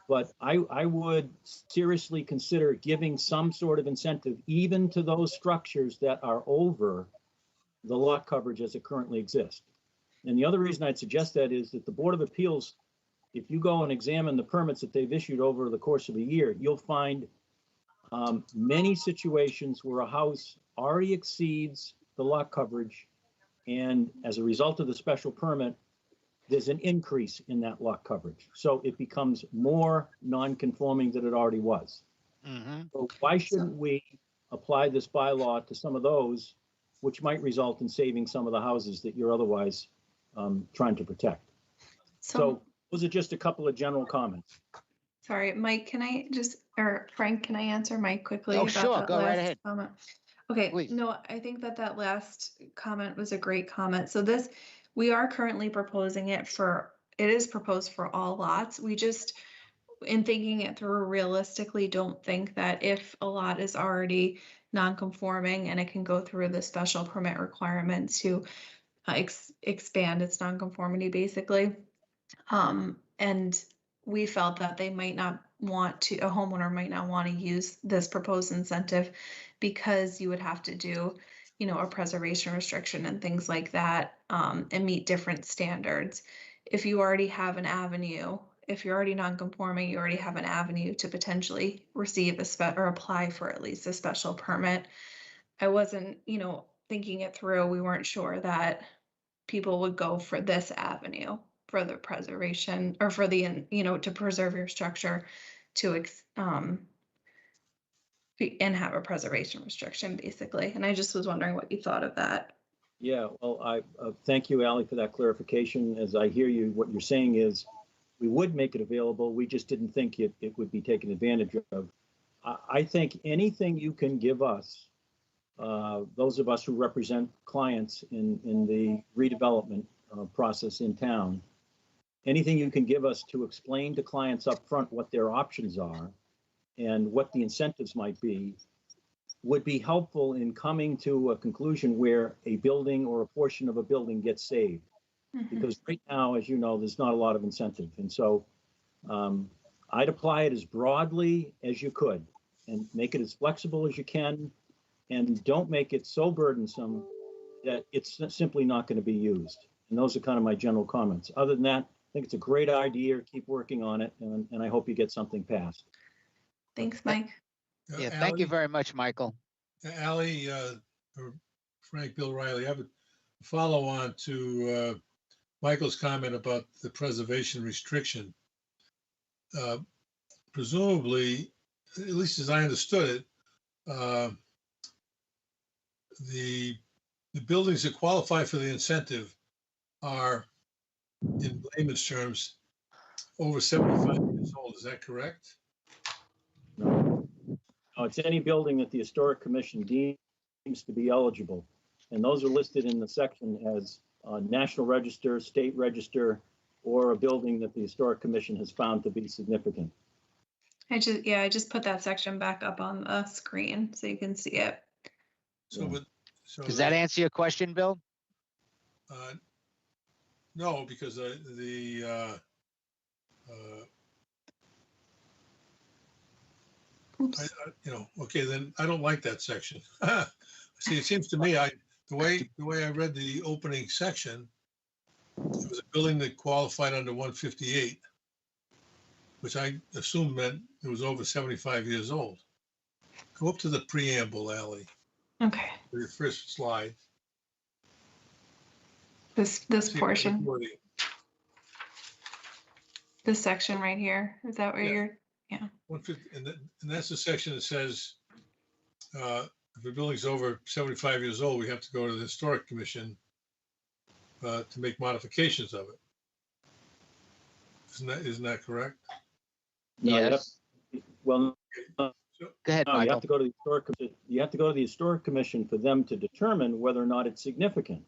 But I would seriously consider giving some sort of incentive even to those structures that are over the lot coverage as it currently exists. And the other reason I'd suggest that is that the Board of Appeals, if you go and examine the permits that they've issued over the course of a year, you'll find many situations where a house already exceeds the lot coverage, and as a result of the special permit, there's an increase in that lot coverage. So it becomes more non-conforming than it already was. So why shouldn't we apply this bylaw to some of those, which might result in saving some of the houses that you're otherwise trying to protect? So those are just a couple of general comments. Sorry, Mike, can I just, or Frank, can I answer Mike quickly? Oh, about sure, that go right last ahead. comment? Okay, Please. no, I think that last comment was a great comment. So this, we are currently proposing it it is proposed for all lots. We just, in thinking it through realistically, don't think that if a lot is already non-conforming and it can go through the special permit requirement to expand its non-conformity, basically. And we felt that they might not want to, a homeowner might not want to use this proposed incentive because you would have to do, a preservation restriction and things like that, and meet different standards. If you already have an avenue, if you're already non-conforming, you already have an avenue to potentially receive or apply for at least a special permit. I wasn't, thinking it through. We weren't sure that people would go for this avenue for the preservation or for the, to preserve your structure and have a preservation restriction, basically. And I just was wondering what you thought of that. Yeah, well, I thank you, Ally, for that clarification. As I hear you, what you're saying is we would make it available. We just didn't think it would be taken advantage of. I think anything you can give us, those of us who represent clients in the redevelopment process in town, anything you can give us to explain to clients up front what their options are and what the incentives might be would be helpful in coming to a conclusion where a building or a portion of a building gets saved. Because right now, as you know, there's not a lot of incentive. And so I'd apply it as broadly as you could and make it as flexible as you can, and don't make it so burdensome that it's simply not going to be used. And those are kind of my general comments. Other than that, I think it's a great idea. Keep working on it, and I hope you get something passed. Thanks, Mike. Yeah, thank you very much, Michael. Ally, or Frank, Bill Riley, I have a follow-on to Michael's comment about the preservation restriction. Presumably, at least as I understood it, the buildings that qualify for the incentive are, in layman's terms, over 75 years old. Is that correct? No, it's any building that the Historic Commission deems to be eligible. And those are listed in the section as National Register, State Register, or a building that the Historic Commission has found to be significant. I just put that section back up on the screen so you can see it. Does that answer your question, Bill? No, because okay, then I don't like that section. See, it seems to me, the way I read the opening section, it was a building that qualified under 158, which I assumed meant it was over 75 years old. Go up to the preamble, Ally. Okay. The first slide. This portion. This section right here. Is that where you're? Yeah. 150, and that's the section that says if a building's over 75 years old, we have to go to the Historic Commission to make modifications of it. Isn't that correct? Yes. Well, go ahead, no, Michael. you have to go to the Historic Commission. You have to go to the Historic Commission for them to determine whether or not it's significant. And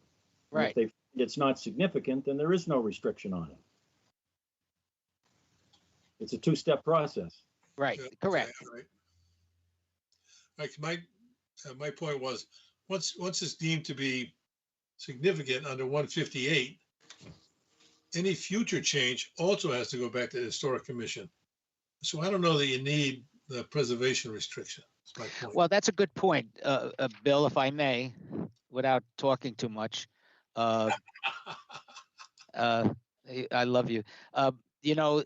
Right. if they find it's not significant, then there is no restriction on it. It's a two-step process. Right. Yeah, Correct. okay, right. My point was, once it's deemed to be significant under 158, any future change also has to go back to the Historic Commission. So I don't know that you need the preservation restriction. That's my point. Well, that's a good point, Bill, if I may, without talking too much. I love you. You know,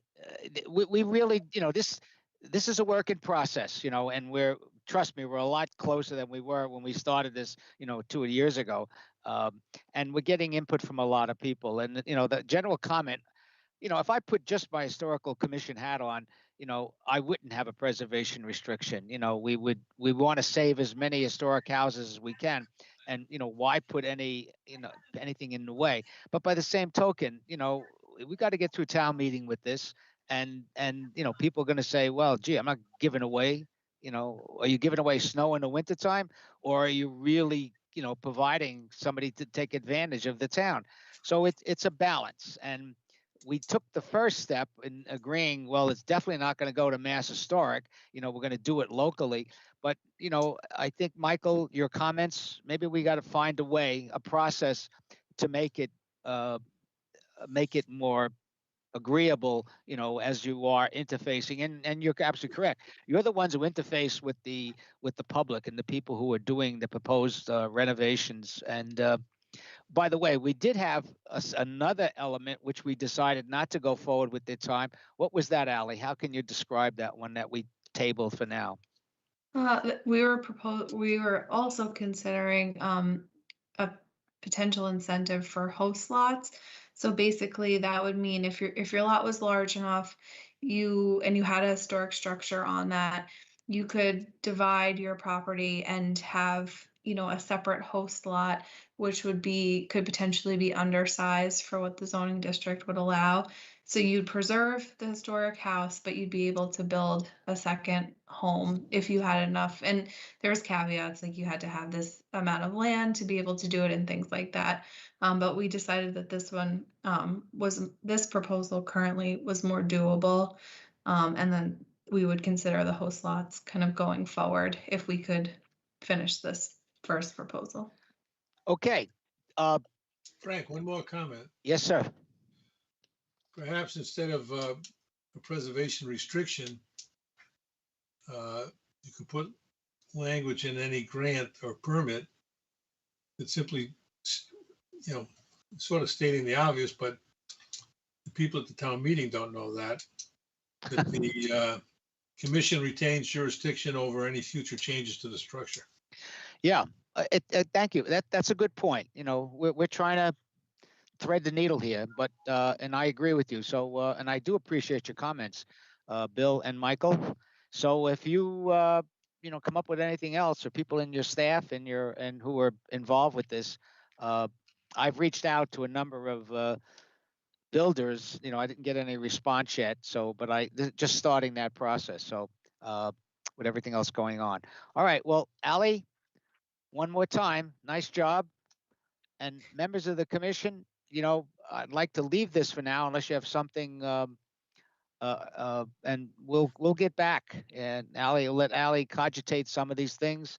we really, you know, this is a work in process, you know, and trust me, we're a lot closer than we were when we started this, you know, 2 years ago. And we're getting input from a lot of people. And, you know, the general comment, you know, if I put just my historical commission hat on, you know, I wouldn't have a preservation restriction. You know, we want to save as many historic houses as we can. And, you know, why put anything in the way? But by the same token, you know, we got to get through town meeting with this. And, you know, people are going to say, well, gee, I'm not giving away, you know, are you giving away snow in the wintertime? Or are you really, you know, providing somebody to take advantage of the town? So it's a balance. And we took the first step in agreeing, well, it's definitely not going to go to Mass Historic. You know, we're going to do it locally. But, you know, I think, Michael, your comments, maybe we got to find a way, a process to make it more agreeable, you know, as you are interfacing. And you're absolutely correct. You're the ones who interface with the public and the people who are doing the proposed renovations. And by the way, we did have another element which we decided not to go forward with this time. What was that, Ally? How can you describe that one that we tabled for now? We were also considering a potential incentive for host lots. So basically that would mean if your lot was large enough, you had a historic structure on that, you could divide your property and have, you know, a separate host lot, which could potentially be undersized for what the zoning district would allow. So you'd preserve the historic house, but you'd be able to build a second home if you had enough. And there's caveats, like you had to have this amount of land to be able to do it and things like that. But we decided that this proposal currently was more doable. And then we would consider the host lots kind of going forward if we could finish this first proposal. Okay. Frank, one more comment. Yes, sir. Perhaps instead of a preservation restriction, you could put language in any grant or permit that simply, you know, sort of stating the obvious, but the people at the town meeting don't know that the commission retains jurisdiction over any future changes to the structure. Yeah. Thank you. That's a good point. You know, we're trying to thread the needle here, but and I agree with you. So and I do appreciate your comments, Bill and Michael. So if you you know, come up with anything else, or people in your staff and who are involved with this, I've reached out to a number of builders. You know, I didn't get any response yet. So, but just starting that process. So with everything else going on. All right. Well, Ally, one more time, nice job. And members of the commission, you know, I'd like to leave this for now unless you have something, and we'll get back. And let Ally cogitate some of these things.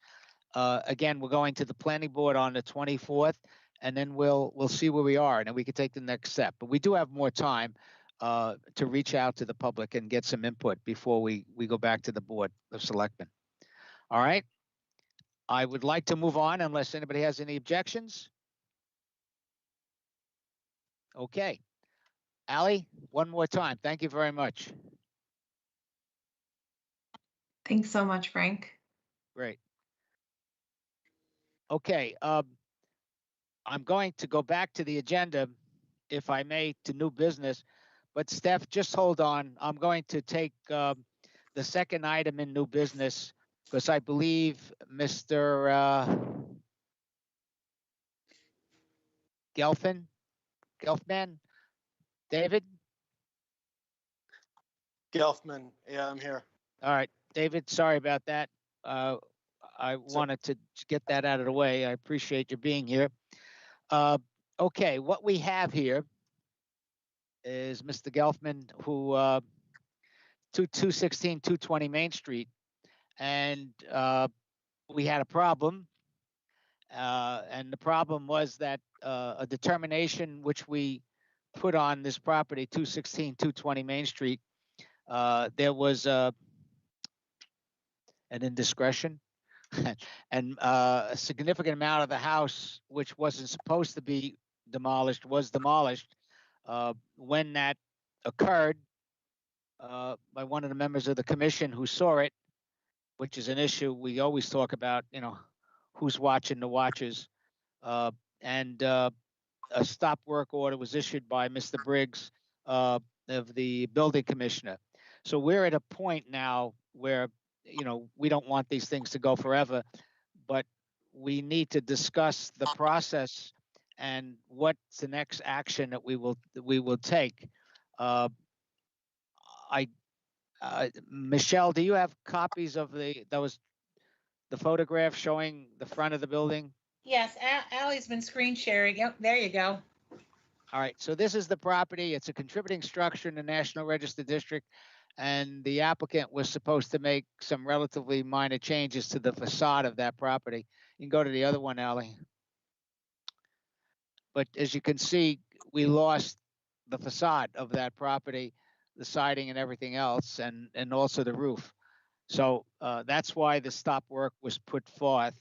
Again, we're going to the planning board on the 24th, and then we'll see where we are, and then we can take the next step. But we do have more time to reach out to the public and get some input before we go back to the board of selectmen. All right. I would like to move on unless anybody has any objections. Okay. Ally, one more time. Thank you very much. Thanks so much, Frank. Great. Okay. I'm going to go back to the agenda, if I may, to new business. But Steph, just hold on. I'm going to take the second item in new business because I believe Mr. Gelfman, David? Gelfman, yeah, I'm here. All right, David, sorry about that. I wanted to get that out of the way. I appreciate you being here. Okay, what we have here is Mr. Gelfman, who 216, 220 Main Street, and we had a problem. And the problem was that a determination which we put on this property, 216, 220 Main Street, there was an indiscretion and a significant amount of the house, which wasn't supposed to be demolished, was demolished. When that occurred, by one of the members of the commission who saw it, which is an issue we always talk about, who's watching the watchers. And a stop work order was issued by Mr. Briggs of the building commissioner. So we're at a point now where, we don't want these things to go forever, but we need to discuss the process and what's the next action that we will take. Michelle, do you have copies of the photograph showing the front of the building? Yes, Ally's been screen sharing. Yep, there you go. All right, so this is the property. It's a contributing structure in the National Register District, and the applicant was supposed to make some relatively minor changes to the facade of that property. You can go to the other one, Ally. But as you can see, we lost the facade of that property, the siding and everything else, and also the roof. So that's why the stop work was put forth.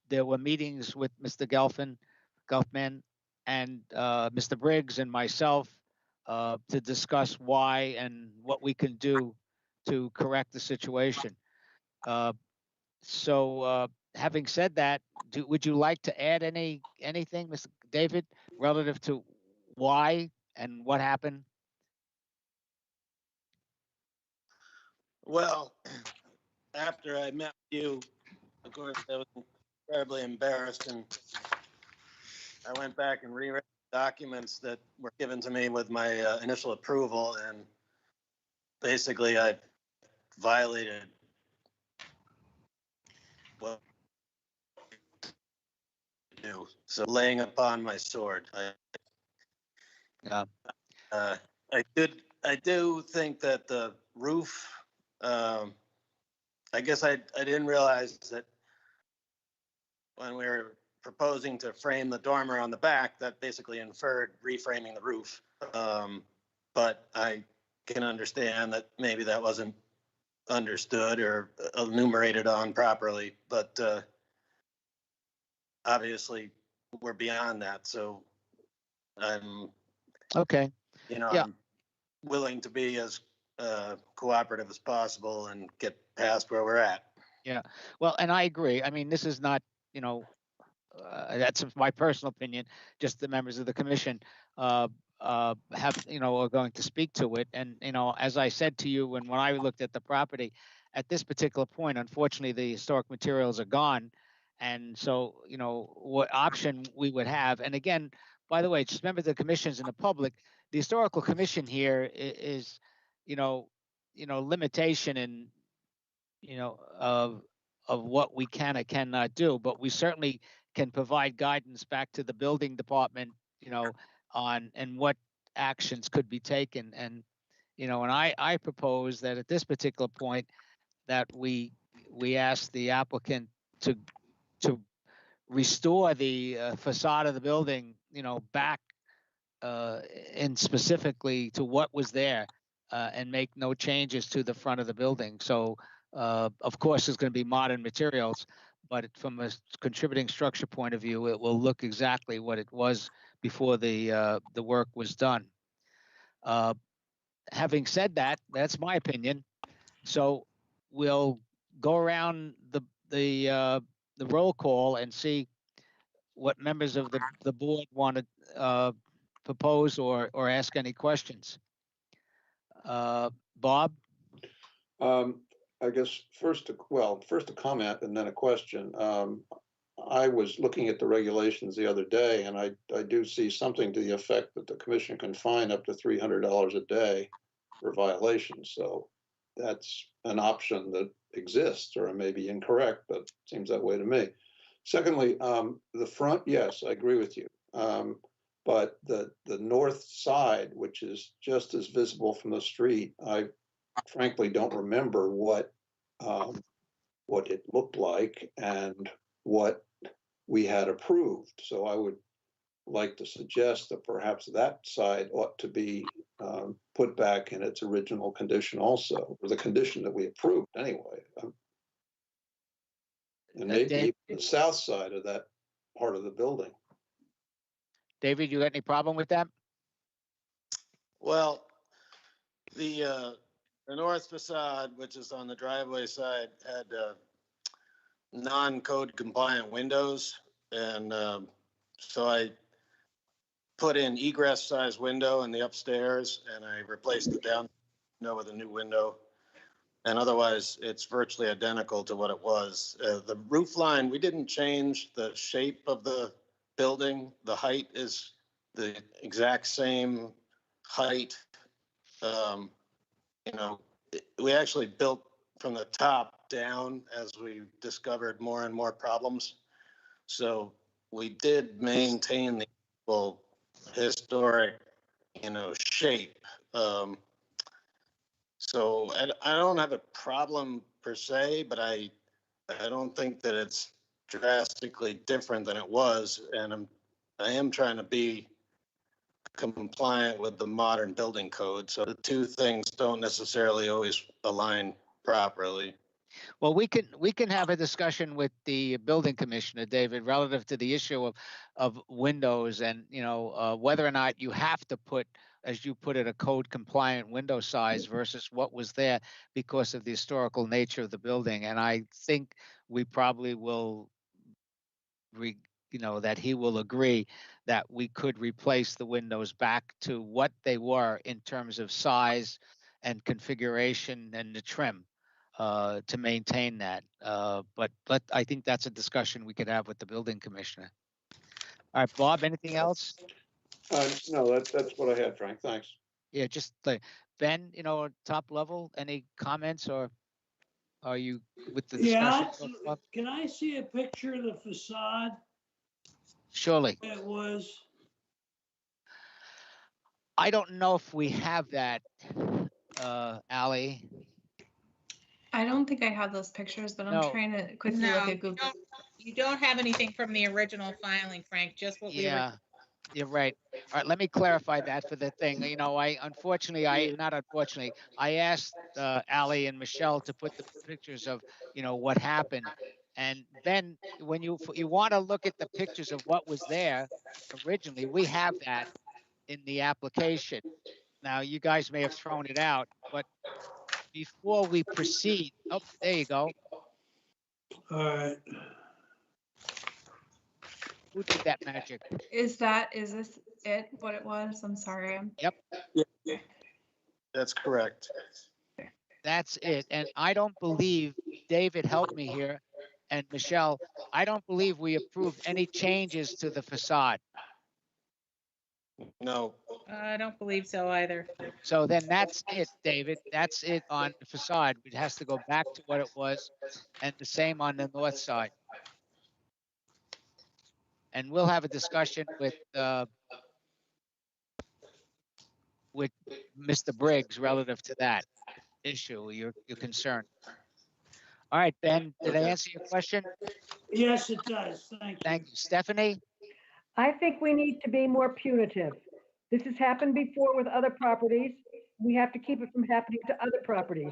There were meetings with Mr. Gelfman and Mr. Briggs and myself to discuss why and what we can do to correct the situation. So having said that, would you like to add anything, Mr. David, relative to why and what happened? Well, after I met you, of course, I was incredibly embarrassed, and I went back and reread the documents that were given to me with my initial approval, and basically I violated what I do. So laying upon my sword. Yeah. I do think that the roof, I guess I didn't realize that when we were proposing to frame the dormer on the back, that basically inferred reframing the roof. But I can understand that maybe that wasn't understood or enumerated on properly, but obviously we're beyond that. So I'm, Okay. Yeah. I'm willing to be as cooperative as possible and get past where we're at. Yeah. Well, and I agree. I mean, this is not, that's my personal opinion. Just the members of the commission have, are going to speak to it. And, as I said to you, when I looked at the property at this particular point, unfortunately, the historic materials are gone. And so, what option we would have. And again, by the way, just remember the commissions and the public, the historical commission here is, limitation and, of what we can or cannot do, but we certainly can provide guidance back to the building department, on and what actions could be taken. And, and I propose that at this particular point that we ask the applicant to restore the facade of the building, back and specifically to what was there, and make no changes to the front of the building. So, of course, there's going to be modern materials, but from a contributing structure point of view, it will look exactly what it was before the work was done. Having said that, that's my opinion. So we'll go around the roll call and see what members of the board want to propose or ask any questions. Bob? I guess first a comment and then a question. I was looking at the regulations the other day, and I do see something to the effect that the commission can fine up to $300 a day for violations. So that's an option that exists, or I may be incorrect, but it seems that way to me. Secondly, the front, yes, I agree with you. But the north side, which is just as visible from the street, I frankly don't remember what it looked like and what we had approved. So I would like to suggest that perhaps that side ought to be put back in its original condition also, or the condition that we approved anyway. And maybe the south side of that part of the building. David, you got any problem with that? Well, the north facade, which is on the driveway side, had non-code compliant windows. And so I put in egress size window in the upstairs, and I replaced the down window with a new window. And otherwise, it's virtually identical to what it was. The roof line, we didn't change the shape of the building. The height is the exact same height. You know, we actually built from the top down as we discovered more and more problems. So we did maintain the well, historic, shape. So I don't have a problem per se, but I don't think that it's drastically different than it was. And I am trying to be compliant with the modern building code. So the two things don't necessarily always align properly. Well, we can have a discussion with the building commissioner, David, relative to the issue of windows and, whether or not you have to put, as you put it, a code compliant window size versus what was there because of the historical nature of the building. And I think we probably will that he will agree that we could replace the windows back to what they were in terms of size and configuration and the trim to maintain that. But I think that's a discussion we could have with the building commissioner. All right, Bob, anything else? No, that's what I had, Frank. Thanks. Yeah, just like Ben, top level, any comments, or are you with the discussion? Yeah, can I see a picture of the facade? Surely. It was. I don't know if we have that, Ally. I don't think I have those pictures, but I'm No. trying to quickly No, look at Google. you don't have anything from the original filing, Frank, just what we were. Yeah, you're right. All right, let me clarify that for the thing. I asked Ally and Michelle to put the pictures of, what happened. And Ben, when you want to look at the pictures of what was there originally, we have that in the application. Now, you guys may have thrown it out, but before we proceed, oh, there you go. All right. Who did that magic? Is this it, what it was? I'm sorry. Yep. That's correct. That's it. And I don't believe, David, help me here, and Michelle, I don't believe we approved any changes to the facade. No. I don't believe so either. So then that's it, David. That's it on the facade. It has to go back to what it was, and the same on the north side. And we'll have a discussion with Mr. Briggs relative to that issue, your concern. All right, Ben, did I answer your question? Yes, it does. Thank you. Thank you. Stephanie? I think we need to be more punitive. This has happened before with other properties. We have to keep it from happening to other properties.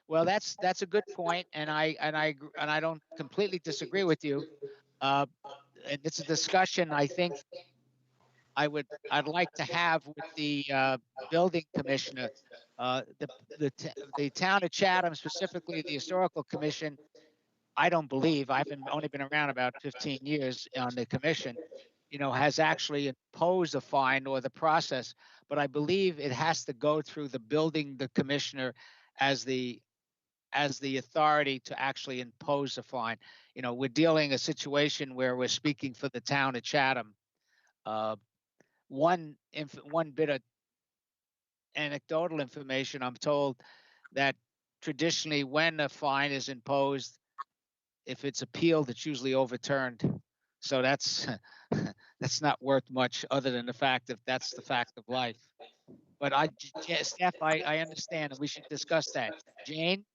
Well, that's a good point, and I don't completely disagree with you. And it's a discussion I think I'd like to have with the building commissioner. The town of Chatham, specifically the historical commission, I don't believe, I've only been around about 15 years on the commission, has actually imposed a fine or the process, but I believe it has to go through the commissioner as the authority to actually impose a fine. We're dealing a situation where we're speaking for the town of Chatham. One bit of anecdotal information, I'm told that traditionally when a fine is imposed, if it's appealed, it's usually overturned. So that's that's not worth much other than the fact that that's the fact of life. But Steph, I understand, and we should discuss that. Jane?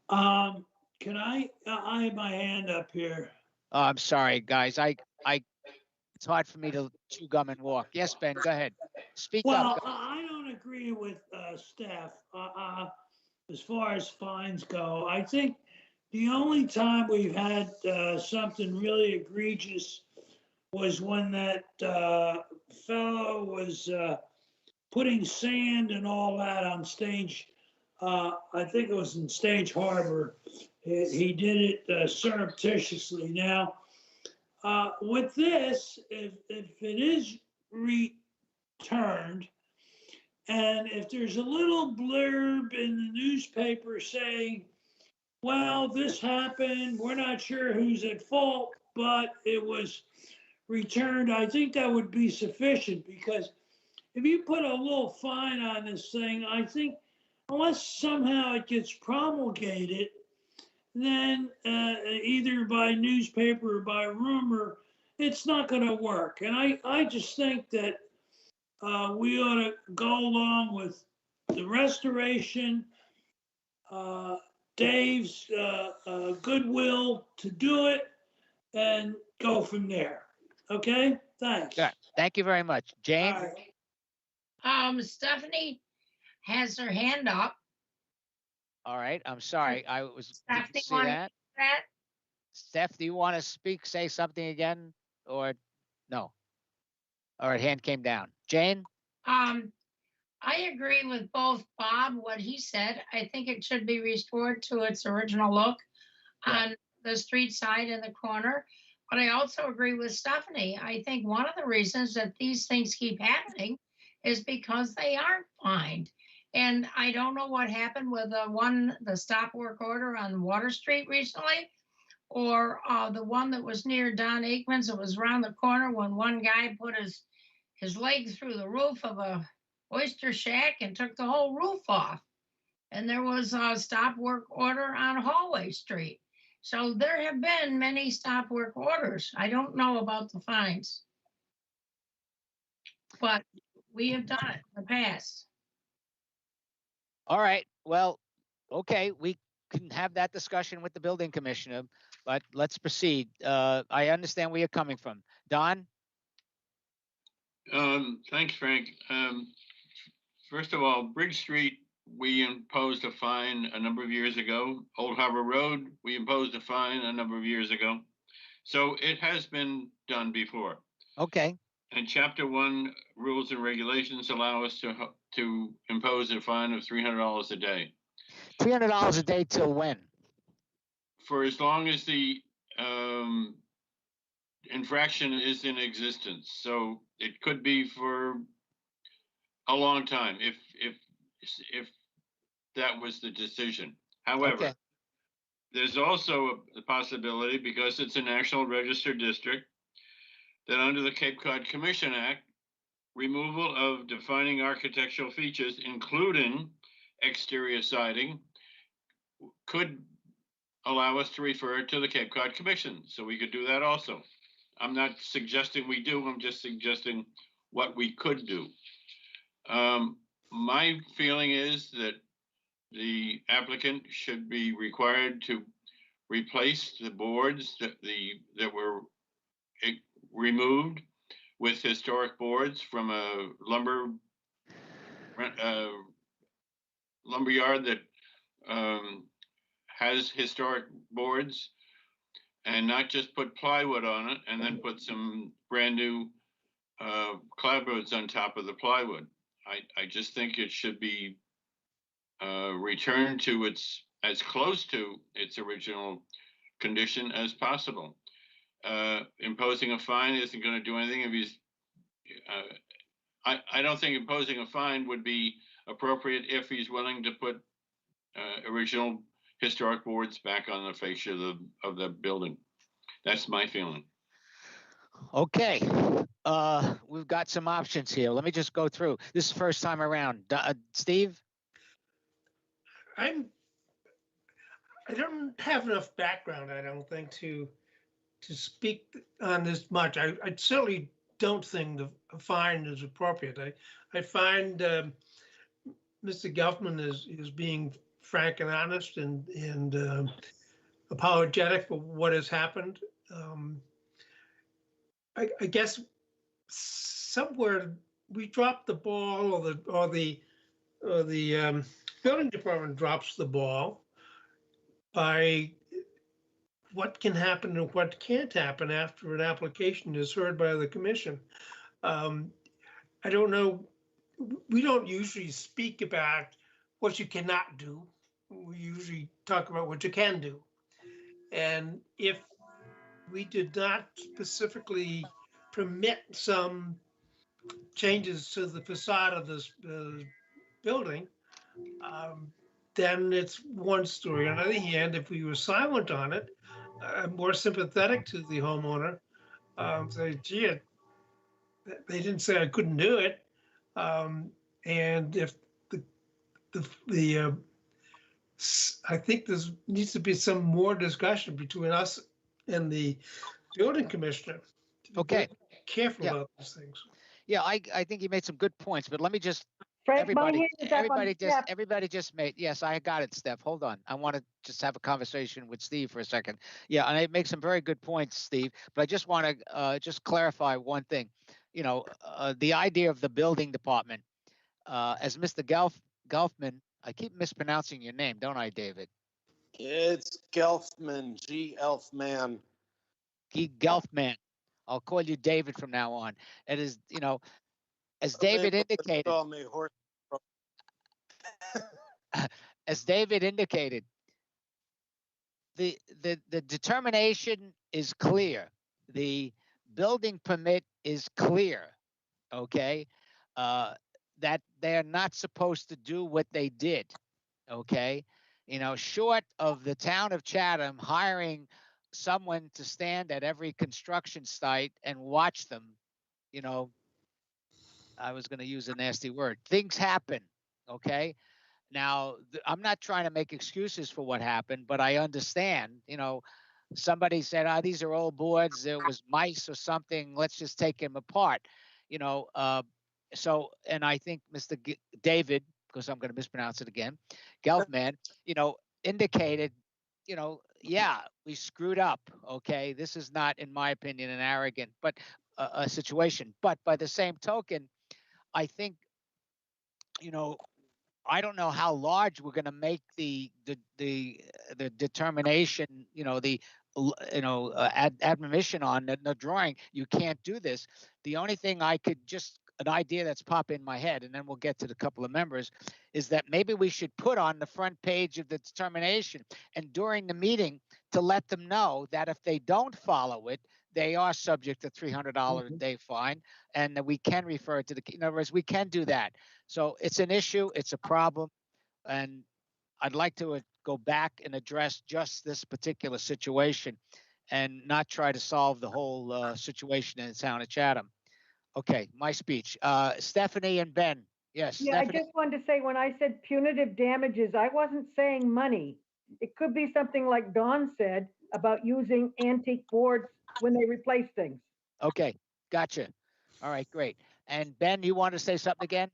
Can I have my hand up here? Oh, I'm sorry, guys. It's hard for me to chew gum and walk. Yes, Ben, go ahead. Speak up. Well, I don't agree with staff as far as fines go. I think the only time we've had something really egregious was when that fellow was putting sand and all that on stage. I think it was in Stage Harbor. He did it surreptitiously. Now, with this, if it is returned, and if there's a little blurb in the newspaper saying, well, this happened, we're not sure who's at fault, but it was returned, I think that would be sufficient, because if you put a little fine on this thing, I think unless somehow it gets promulgated, then either by newspaper or by rumor, it's not going to work. And I just think that we ought to go along with the restoration, Dave's goodwill to do it, and go from there. Okay, thanks. Yeah, thank you very much. Jane? All right. Stephanie has her hand up. All right, I'm sorry. I didn't Stephanie, see wanna that. that? Steph, do you want to speak, say something again, or no? All right, hand came down. Jane? I agree with both Bob, what he said. I think it should be restored to its original look on the street side in the corner. But I also agree with Stephanie. I think one of the reasons that these things keep happening is because they aren't fined. And I don't know what happened with the stop work order on Water Street recently, or the one that was near Don Aikman's. It was around the corner when one guy put his leg through the roof of a oyster shack and took the whole roof off. And there was a stop work order on Hallway Street. So there have been many stop work orders. I don't know about the fines, but we have done it in the past. All right, well, okay, we can have that discussion with the building commissioner, but let's proceed. I understand where you're coming from. Don? Thanks, Frank. First of all, Bridge Street, we imposed a fine a number of years ago. Old Harbor Road, we imposed a fine a number of years ago. So it has been done before. Okay, And Chapter 1 rules and regulations allow us to impose a fine of $300 a day. $300 a day till when? For as long as the infraction is in existence. So it could be for a long time if that was the decision. However, Okay. there's also a possibility, because it's a National Register district, that under the Cape Cod Commission Act, removal of defining architectural features, including exterior siding, could allow us to refer it to the Cape Cod Commission. So we could do that also. I'm not suggesting we do, I'm just suggesting what we could do. My feeling is that the applicant should be required to replace the boards that were removed with historic boards from a lumberyard that has historic boards, and not just put plywood on it and then put some brand new clapboards on top of the plywood. I just think it should be returned to as close to its original condition as possible. Imposing a fine isn't going to do anything if he's. I don't think imposing a fine would be appropriate if he's willing to put original historic boards back on the fascia of the building. That's my feeling. Okay, we've got some options here. Let me just go through. This is the first time around. Steve? I don't have enough background, I don't think, to speak on this much. I certainly don't think the fine is appropriate. I find Mr. Gelfman is being frank and honest and apologetic for what has happened. I guess somewhere we dropped the ball, or the building department drops the ball by what can happen and what can't happen after an application is heard by the commission. I don't know, we don't usually speak about what you cannot do. We usually talk about what you can do. And if we did not specifically permit some changes to the facade of this building, then it's one story. On the other hand, if we were silent on it, more sympathetic to the homeowner, say, gee, they didn't say I couldn't do it. And if I think there needs to be some more discussion between us and the building commissioner. To be Okay. very careful Yeah. about these things. Yeah, I think you made some good points, but let me just Frank, my hand is up on the step. everybody just made, yes, I got it, Steph. Hold on. I want to just have a conversation with Steve for a second. Yeah, and I make some very good points, Steve, but I just want to just clarify one thing. You know, the idea of the building department, as Mr. Gelfman, I keep mispronouncing your name, don't I, David? It's Gelfman, G. Elfman. Gelfman. I'll call you David from now on. It is, you know, as David indicated, Call me horse. as David indicated, the determination is clear. The building permit is clear. Okay, that they are not supposed to do what they did. Okay, you know, short of the town of Chatham hiring someone to stand at every construction site and watch them, you know, I was going to use a nasty word. Things happen. Okay. Now, I'm not trying to make excuses for what happened, but I understand, you know, somebody said, these are old boards. There was mice or something. Let's just take them apart, you know. So, and I think Mr. David, because I'm going to mispronounce it again, Gelfman, you know, indicated, you know, yeah, we screwed up. Okay. This is not, in my opinion, an arrogant, but a situation. But by the same token, I think, you know, I don't know how large we're going to make the determination, you know, admonition on the drawing. You can't do this. The only thing I could just an idea that's popped in my head, and then we'll get to the couple of members, is that maybe we should put on the front page of the determination and during the meeting to let them know that if they don't follow it, they are subject to $300 a day fine, and that we can refer it to in other words, we can do that. So it's an issue, it's a problem, and I'd like to go back and address just this particular situation and not try to solve the whole situation in the town of Chatham. Okay, my speech. Stephanie and Ben. Yes, Yeah, Stephanie. I just wanted to say, when I said punitive damages, I wasn't saying money. It could be something like Don said about using antique boards when they replace things. Okay, gotcha. All right, great. And Ben, you want to say something again?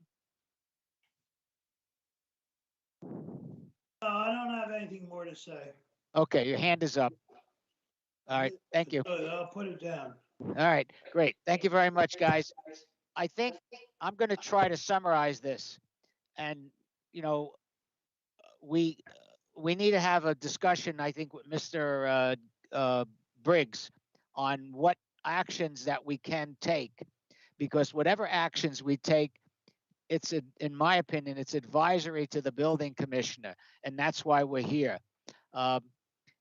I don't have anything more to say. Okay, your hand is up. All right, thank you. Good, I'll put it down. All right, great. Thank you very much, guys. I think I'm going to try to summarize this. And, you know, we need to have a discussion, I think, with Mr. Briggs on what actions that we can take. Because whatever actions we take, it's, in my opinion, it's advisory to the building commissioner. And that's why we're here.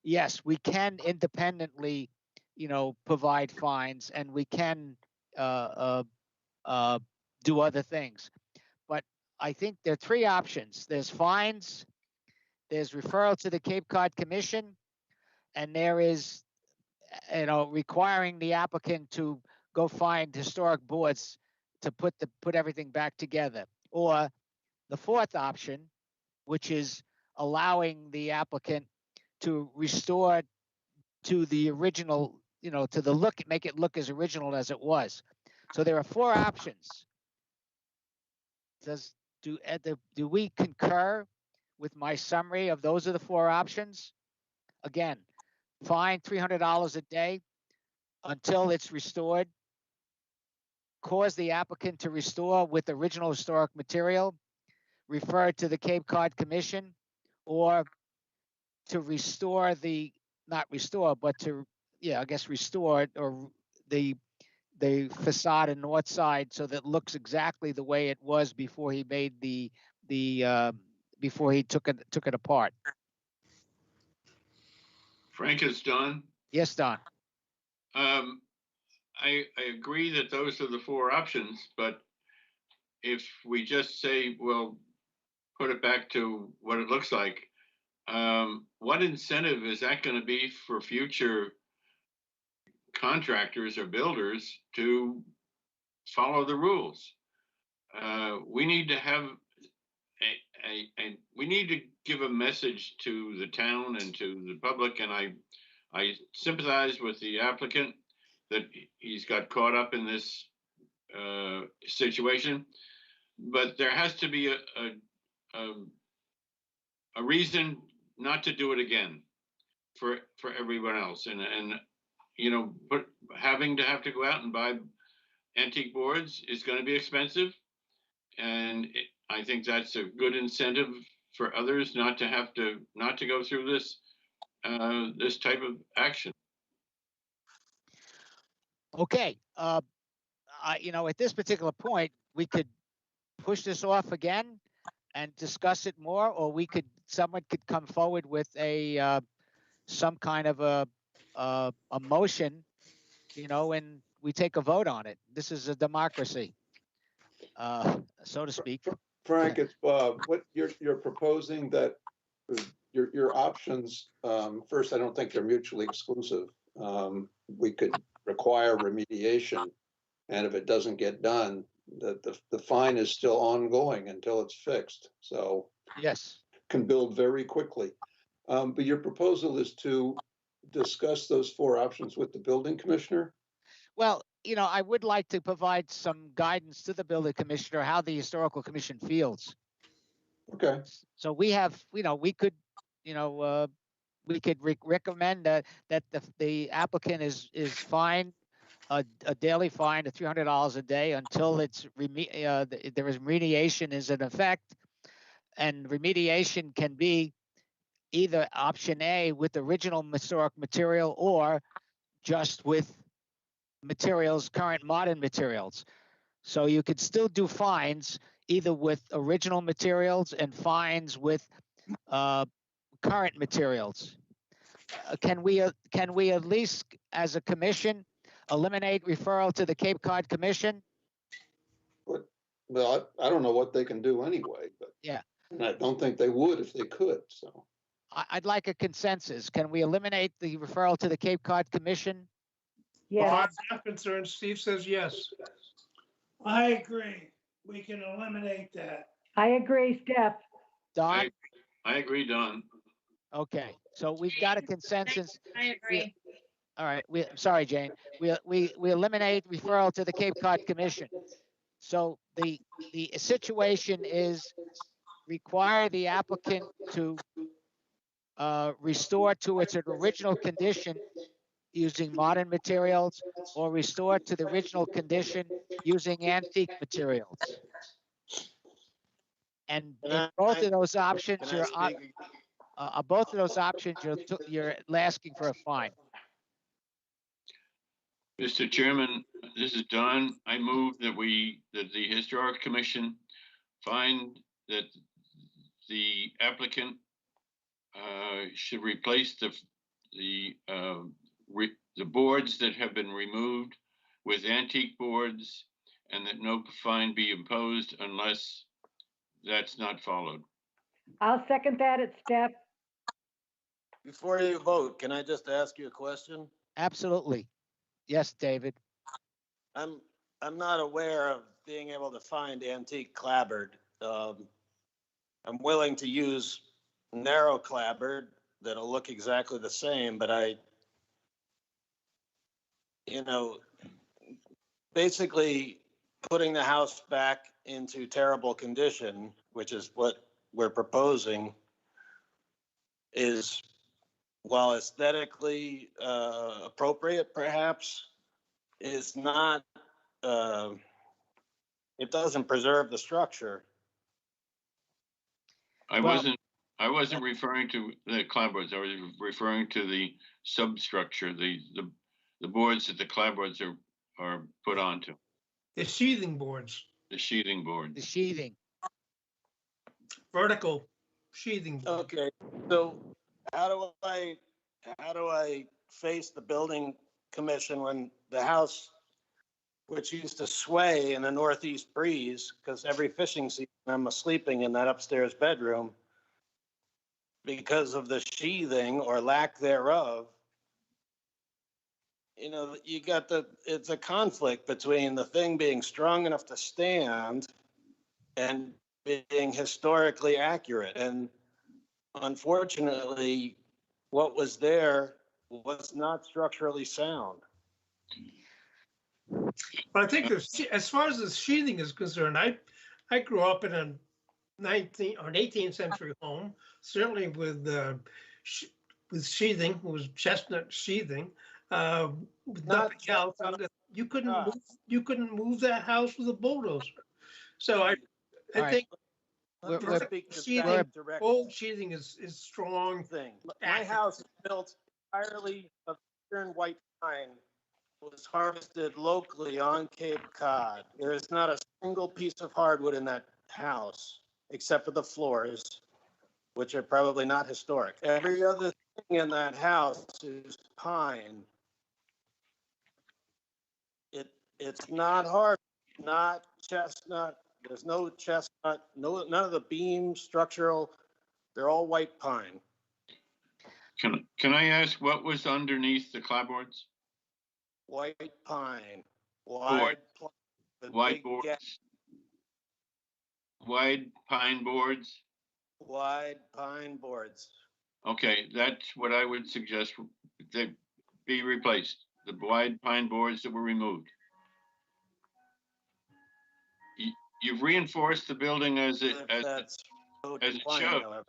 Yes, we can independently, you know, provide fines, and we can do other things. But I think there are three options. There's fines, there's referral to the Cape Cod Commission, and there is, you know, requiring the applicant to go find historic boards to put everything back together. Or the fourth option, which is allowing the applicant to restore to the original, you know, to the look, make it look as original as it was. So there are four options. Do we concur with my summary of those are the four options? Again, fine $300 a day until it's restored. Cause the applicant to restore with original historic material, refer to the Cape Cod Commission, or to restore the not restore, but to, yeah, I guess restore it, or the facade and north side so that it looks exactly the way it was before he made before he took it apart. Frank is done. Yes, Don. I agree that those are the four options, but if we just say, well, put it back to what it looks like, what incentive is that going to be for future contractors or builders to follow the rules? We need to have we need to give a message to the town and to the public, and I sympathize with the applicant that he's got caught up in this situation, but there has to be a reason not to do it again for everyone else, and you know, but having to have to go out and buy antique boards is going to be expensive, and I think that's a good incentive for others not to go through this this type of action. Okay. You know, at this particular point, we could push this off again and discuss it more, or someone could come forward with some kind of a motion, you know, and we take a vote on it. This is a democracy, so to speak. Frank, it's Bob. What you're proposing that your options, first, I don't think they're mutually exclusive. We could require remediation, and if it doesn't get done, the fine is still ongoing until it's fixed. So yes, can build very quickly. But your proposal is to discuss those four options with the building commissioner? Well, you know, I would like to provide some guidance to the building commissioner how the historical commission feels. Okay. So we have, you know, we could, you know, we could recommend that the applicant is fined a daily fine of $300 a day until there is remediation is in effect, and remediation can be either option A with original historic material or just with materials, current modern materials. So you could still do fines either with original materials and fines with current materials. Can we at least, as a commission, eliminate referral to the Cape Cod Commission? Well, I don't know what they can do anyway, but yeah, and I don't think they would if they could. So I'd like a consensus. Can we eliminate the referral to the Cape Cod Commission? Yes. Bob's not concerned. Steve says yes. I agree. We can eliminate that. I agree, Steph. Don? I agree, Don. Okay, so we've got a consensus. I agree. All right, sorry, Jane. We eliminate referral to the Cape Cod Commission. So the situation is require the applicant to restore to its original condition using modern materials, or restore to the original condition using antique materials. And in both of those options, you're asking for a fine. Mr. Chairman, this is Don. I move that the Historic Commission find that the applicant should replace the boards that have been removed with antique boards, and that no fine be imposed unless that's not followed. I'll second that. It's Steph. Before you vote, can I just ask you a question? Absolutely. Yes, David. I'm not aware of being able to find antique clapboard. I'm willing to use narrow clapboard that'll look exactly the same, but basically putting the house back into terrible condition, which is what we're proposing, is, while aesthetically appropriate, perhaps, is not, it doesn't preserve the structure. I wasn't referring to the clapboards. I was referring to the substructure, the boards that the clapboards are put onto, The sheathing boards, the sheathing The boards. sheathing. vertical sheathing. board. Okay, so how do I face the building commission when the house, which used to sway in a northeast breeze, because every fishing season I'm sleeping in that upstairs bedroom because of the sheathing or lack thereof, you know, it's a conflict between the thing being strong enough to stand and being historically accurate. And unfortunately, what was there was not structurally sound. But I think as far as the sheathing is concerned, I grew up in a 18th century home, certainly with sheathing, it was chestnut sheathing, with Not nothing else. And you couldn't move that house with a bulldozer. So I All right. think Let me We're- speak to sheathing, that direct old sheathing is strong. thing. My accurate. house is built entirely of eastern white pine, was harvested locally on Cape Cod. There is not a single piece of hardwood in that house, except for the floors, which are probably not historic. Every other thing in that house is pine. It's not hard, not chestnut. There's no chestnut, none of the beams, structural, they're all white pine. Can I ask what was underneath the clapboards? White pine, Board. with Wide big boards? gaps, Wide pine boards? wide pine boards. Okay, that's what I would suggest they be replaced, the wide pine boards that were removed. You've reinforced the building as it showed.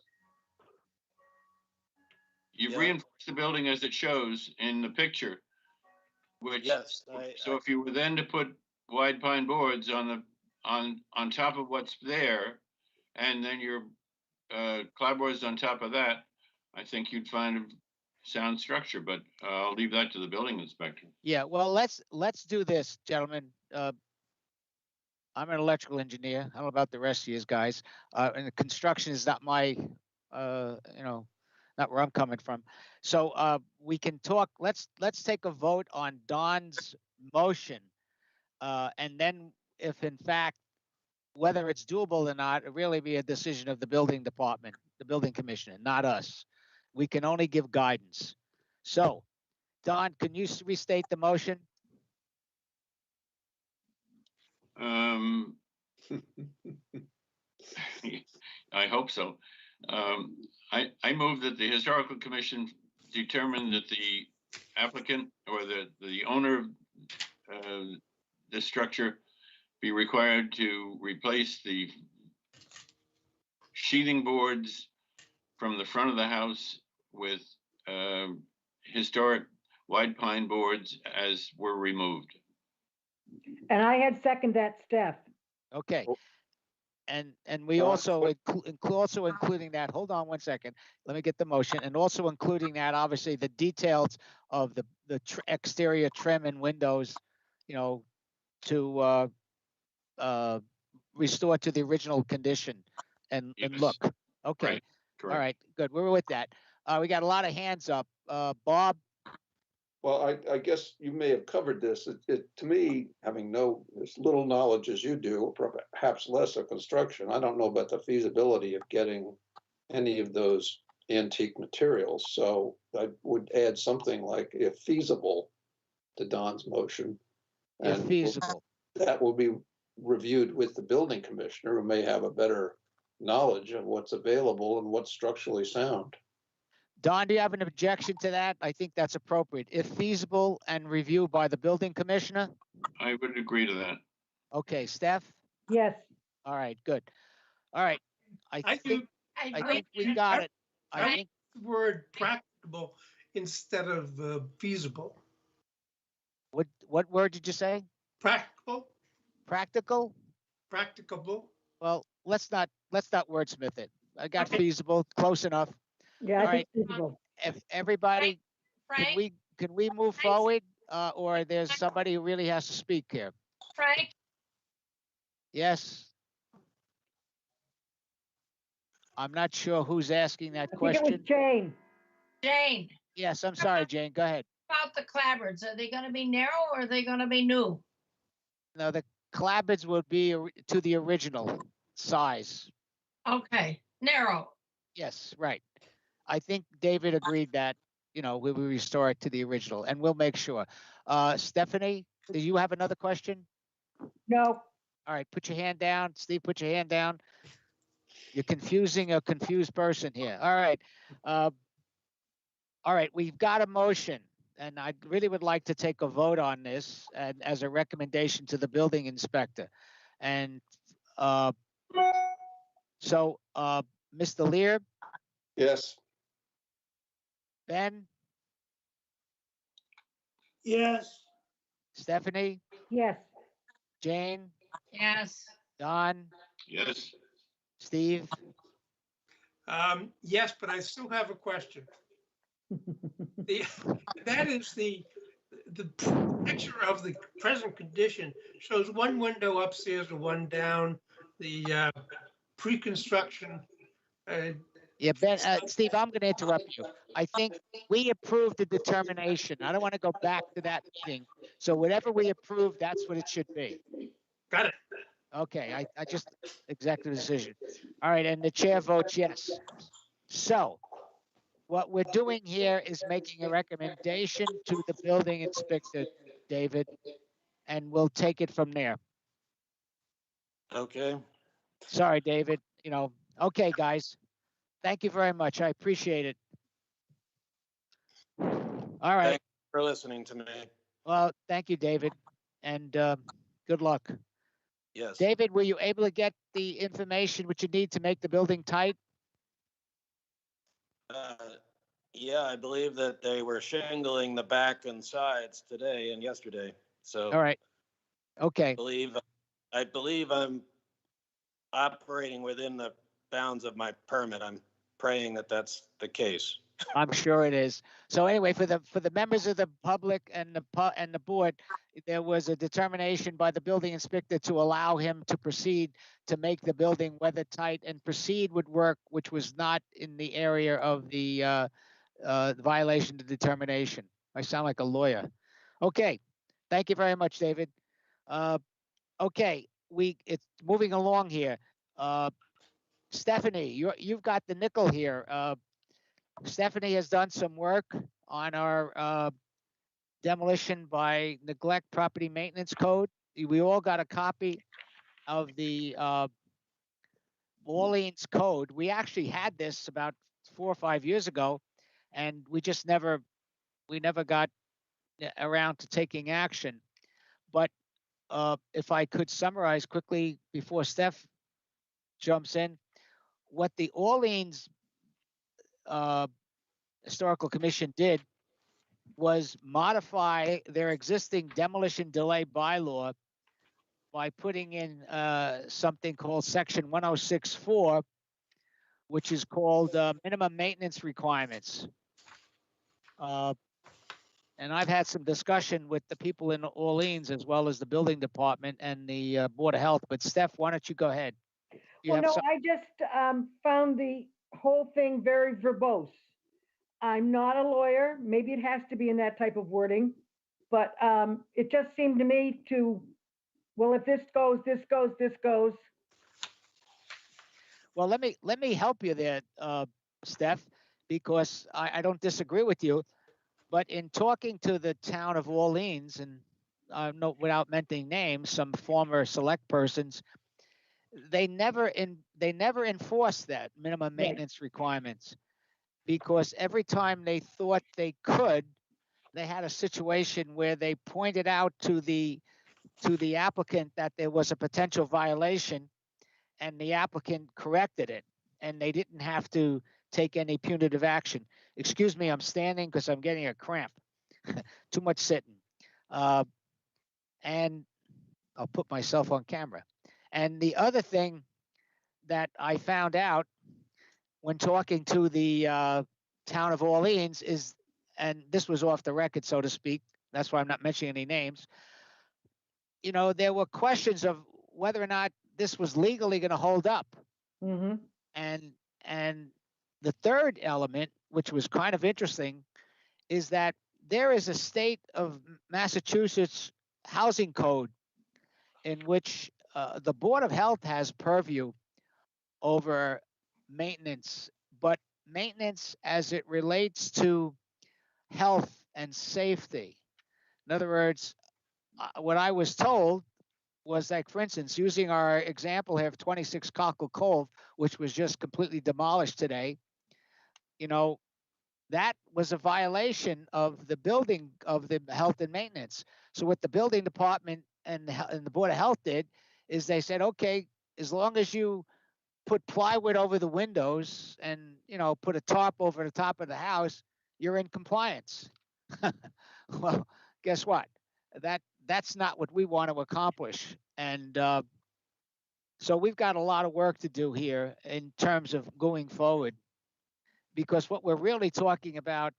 You've Yeah. reinforced the building as it shows in the picture, which, Yes, so if you were then to put wide pine boards on top of what's there, and then your clapboards on top of that, I think you'd find a sound structure, but I'll leave that to the building inspector. Yeah, well, let's do this, gentlemen. I'm an electrical engineer. I don't know about the rest of you guys. And the construction is not my, not where I'm coming from. So we can talk. Let's take a vote on Don's motion, and then if in fact whether it's doable or not, it really be a decision of the building department, the building commissioner, not us. We can only give guidance. So, Don, can you restate the motion? I hope so. I move that the Historical Commission determine that the applicant or the owner of this structure be required to replace the sheathing boards from the front of the house with historic wide pine boards as were removed. And I had second that, Steph. Okay. And we also including that, hold on one second, let me get the motion, and also including that, obviously, the details of the exterior trim and windows, to restore to the original condition and look. Okay. Right. All right, good. We're with that. We got a lot of hands up. Bob? Well, I guess you may have covered this. To me, having as little knowledge as you do, perhaps less of construction, I don't know about the feasibility of getting any of those antique materials. So I would add something like, if feasible, to Don's motion. If feasible. That will be reviewed with the building commissioner, who may have a better knowledge of what's available and what's structurally sound. Don, do you have an objection to that? I think that's appropriate. If feasible and reviewed by the building commissioner? I would agree to that. Okay, Steph? Yes. All right, good. All right. I think we got it. I think the word practicable instead of feasible. What word did you say? Practical. Practical? Practicable. Well, let's not wordsmith it. I got feasible, close enough. Yeah, All I think right. feasible. If everybody, Frank, can we move forward? Or there's somebody who really has to speak here? Frank, Yes. I'm not sure who's asking that I think it was question. Jane. Jane, Yes, I'm sorry, Jane. Go ahead. about the clapboards, are they gonna be narrow or are they gonna be new? No, the clapboards will be to the original size. Okay, narrow. Yes, right. I think David agreed that, we will restore it to the original, and we'll make sure. Stephanie, do you have another question? No, All right, put your hand down. Steve, put your hand down. You're confusing a confused person here. All right, we've got a motion, and I really would like to take a vote on this and as a recommendation to the building inspector. And so, Mr. Lear, Yes, Ben, Yes, Stephanie, yes. Jane, Yes, Don, Yes, Steve. Yes, but I still have a question. That is the picture of the present condition shows one window upstairs and one down, the pre-construction. Yeah, Ben, Steve, I'm going to interrupt you. I think we approved the determination. I don't want to go back to that meeting. So whatever we approved, that's what it should be. Got it. Okay, I just executive decision. All right, and the chair votes yes. So what we're doing here is making a recommendation to the building inspector, David, and we'll take it from there. Okay. Sorry, David, okay, guys. Thank you very much. I appreciate it. All right. Thanks for listening to me. Well, thank you, David, and good luck. Yes. David, were you able to get the information which you need to make the building tight? Yeah, I believe that they were shingling the back and sides today and yesterday. So All right. Okay. I believe I'm operating within the bounds of my permit. I'm praying that that's the case. I'm sure it is. So anyway, for the members of the public and the board, there was a determination by the building inspector to allow him to proceed to make the building weather tight, and proceed would work, which was not in the area of the violation of determination. I sound like a lawyer. Okay. Thank you very much, David. Okay, it's moving along here. Stephanie, you've got the nickel here. Stephanie has done some work on our demolition by neglect property maintenance code. We all got a copy of the Orleans code. We actually had this about 4 or 5 years ago, and we never got around to taking action. But if I could summarize quickly before Steph jumps in, what the Orleans Historical Commission did was modify their existing demolition delay bylaw by putting in something called Section 106.4, which is called minimum maintenance requirements. And I've had some discussion with the people in Orleans as well as the building department and the Board of Health. But Steph, why don't you go ahead? Well, no, I just found the whole thing very verbose. I'm not a lawyer. Maybe it has to be in that type of wording, but it just seemed to me well, if this goes, this goes, this goes. Well, let me help you there, Steph, because I don't disagree with you. But in talking to the town of Orleans, and no, without mentioning names, some former select persons, they never enforced that minimum maintenance requirements, because every time they thought they could, they had a situation where they pointed out to the applicant that there was a potential violation, and the applicant corrected it, and they didn't have to take any punitive action. Excuse me, I'm standing because I'm getting a cramp. Too much sitting. And I'll put myself on camera. And the other thing that I found out when talking to the town of Orleans is, and this was off the record, so to speak. That's why I'm not mentioning any names. You know, there were questions of whether or not this was legally going to hold up. Mm-hmm. And the third element, which was kind of interesting, is that there is a state of Massachusetts housing code in which the Board of Health has purview over maintenance, but maintenance as it relates to health and safety. In other words, what I was told was like, for instance, using our example here of 26 Cockle Cove, which was just completely demolished today, you know, that was a violation of the building of the health and maintenance. So what the building department and the Board of Health did is they said, okay, as long as you put plywood over the windows and, you know, put a tarp over the top of the house, you're in compliance. Well, guess what? That's not what we want to accomplish. And so we've got a lot of work to do here in terms of going forward, because what we're really talking about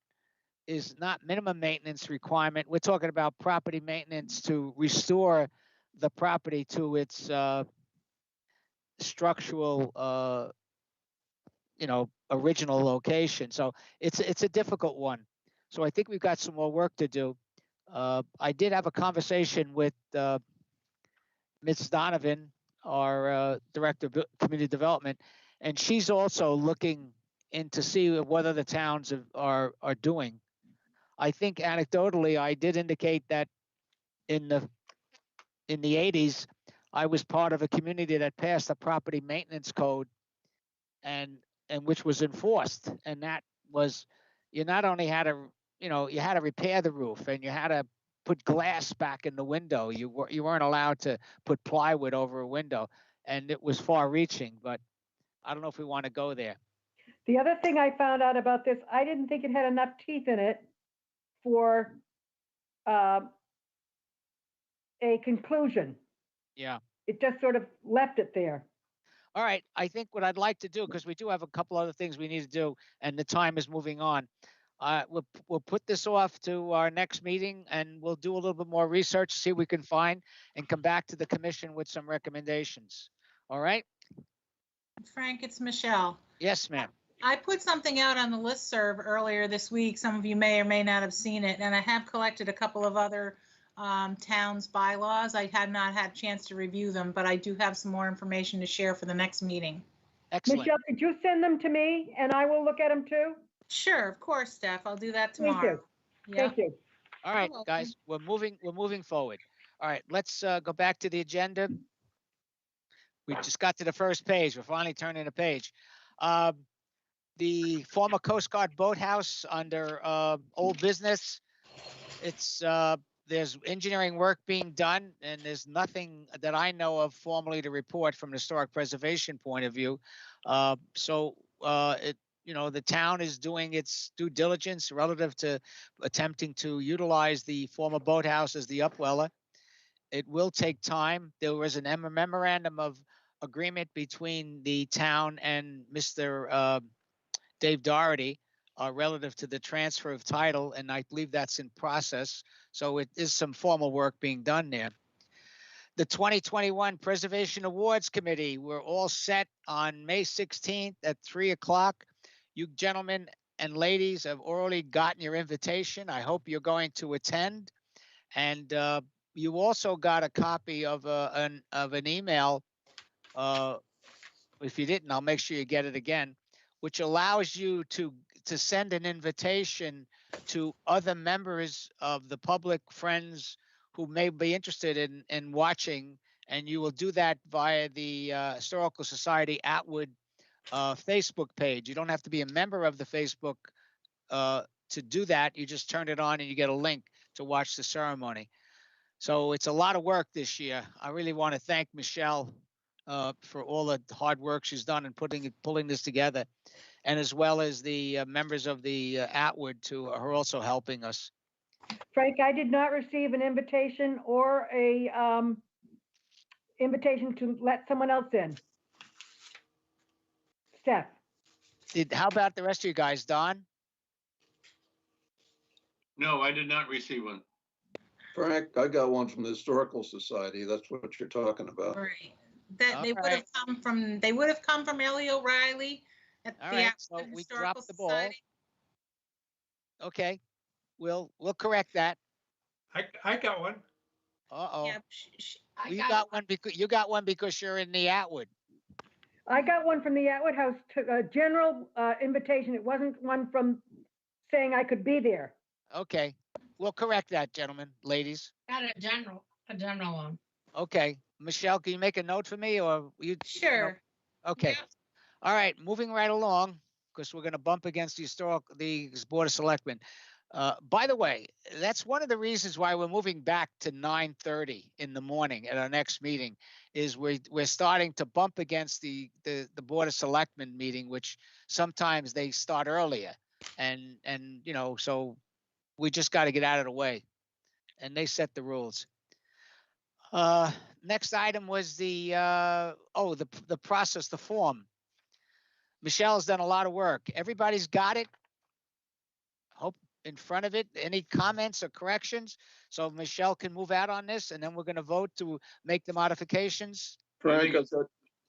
is not minimum maintenance requirement. We're talking about property maintenance to restore the property to its structural, you know, original location. So it's a difficult one. So I think we've got some more work to do. I did have a conversation with Ms. Donovan, our Director of Community Development, and she's also looking in to see what other towns are doing. I think anecdotally, I did indicate that in the 80s, I was part of a community that passed a property maintenance code, and which was enforced, and that was, you not only had to, you know, you had to repair the roof, and you had to put glass back in the window. You weren't allowed to put plywood over a window, and it was far-reaching. But I don't know if we want to go there. The other thing I found out about this, I didn't think it had enough teeth in it for a conclusion. Yeah. It just sort of left it there. All right. I think what I'd like to do, because we do have a couple other things we need to do, and the time is moving on. We'll put this off to our next meeting, and we'll do a little bit more research, see what we can find, and come back to the commission with some recommendations. All right? Frank, it's Michelle. Yes, ma'am. I put something out on the listserv earlier this week. Some of you may or may not have seen it, and I have collected a couple of other towns' bylaws. I have not had a chance to review them, but I do have some more information to share for the next meeting. Excellent. Michelle, could you send them to me and I will look at them too? Sure, of course, Steph. I'll do that tomorrow. Thank you. Yeah. Thank you. All right, You're welcome. guys, we're moving forward. All right, let's go back to the agenda. We just got to the first page. We're finally turning the page. The former Coast Guard boathouse under old business. It's there's engineering work being done, and there's nothing that I know of formally to report from the historic preservation point of view. You know, the town is doing its due diligence relative to attempting to utilize the former boathouse as the upweller. It will take time. There was a memorandum of agreement between the town and Mr. Dave Doherty relative to the transfer of title, and I believe that's in process. So it is some formal work being done there. The 2021 Preservation Awards Committee, we're all set on May 16th at 3 o'clock. You gentlemen and ladies have already gotten your invitation. I hope you're going to attend. And you also got a copy of an email. If you didn't, I'll make sure you get it again, which allows you to send an invitation to other members of the public, friends who may be interested in watching. And you will do that via the Historical Society Atwood Facebook page. You don't have to be a member of the Facebook to do that. You just turn it on and you get a link to watch the ceremony. So it's a lot of work this year. I really want to thank Michelle for all the hard work she's done in pulling this together, and as well as the members of the Atwood who are also helping us. Frank, I did not receive an invitation or a invitation to let someone else in. Steph. How about the rest of you guys, Don? No, I did not receive one. Frank, I got one from the Historical Society. That's what you're talking about. Right. That All they would right. have come from Ellie O'Reilly at All the right, African so we Historical dropped the ball. Society. Okay, we'll correct that. I got one. Uh-oh. Yeah, I You got got one because you got one because you're in the Atwood. I got one from the Atwood House, a general invitation. It wasn't one from saying I could be there. Okay, we'll correct that, gentlemen, ladies. got a general one. Okay, Michelle, can you make a note for me or you? sure. Okay. Yep. All right, moving right along, because we're going to bump against the Board of Selectmen. By the way, that's one of the reasons why we're moving back to 9:30 in the morning at our next meeting, is we're starting to bump against the Board of Selectmen meeting, which sometimes they start earlier. And so we just got to get out of the way. And they set the rules. Next item was the process, the form. Michelle's done a lot of work. Everybody's got it. Hope in front of it. Any comments or corrections? So Michelle can move out on this, and then we're going to vote to make the modifications. Frank,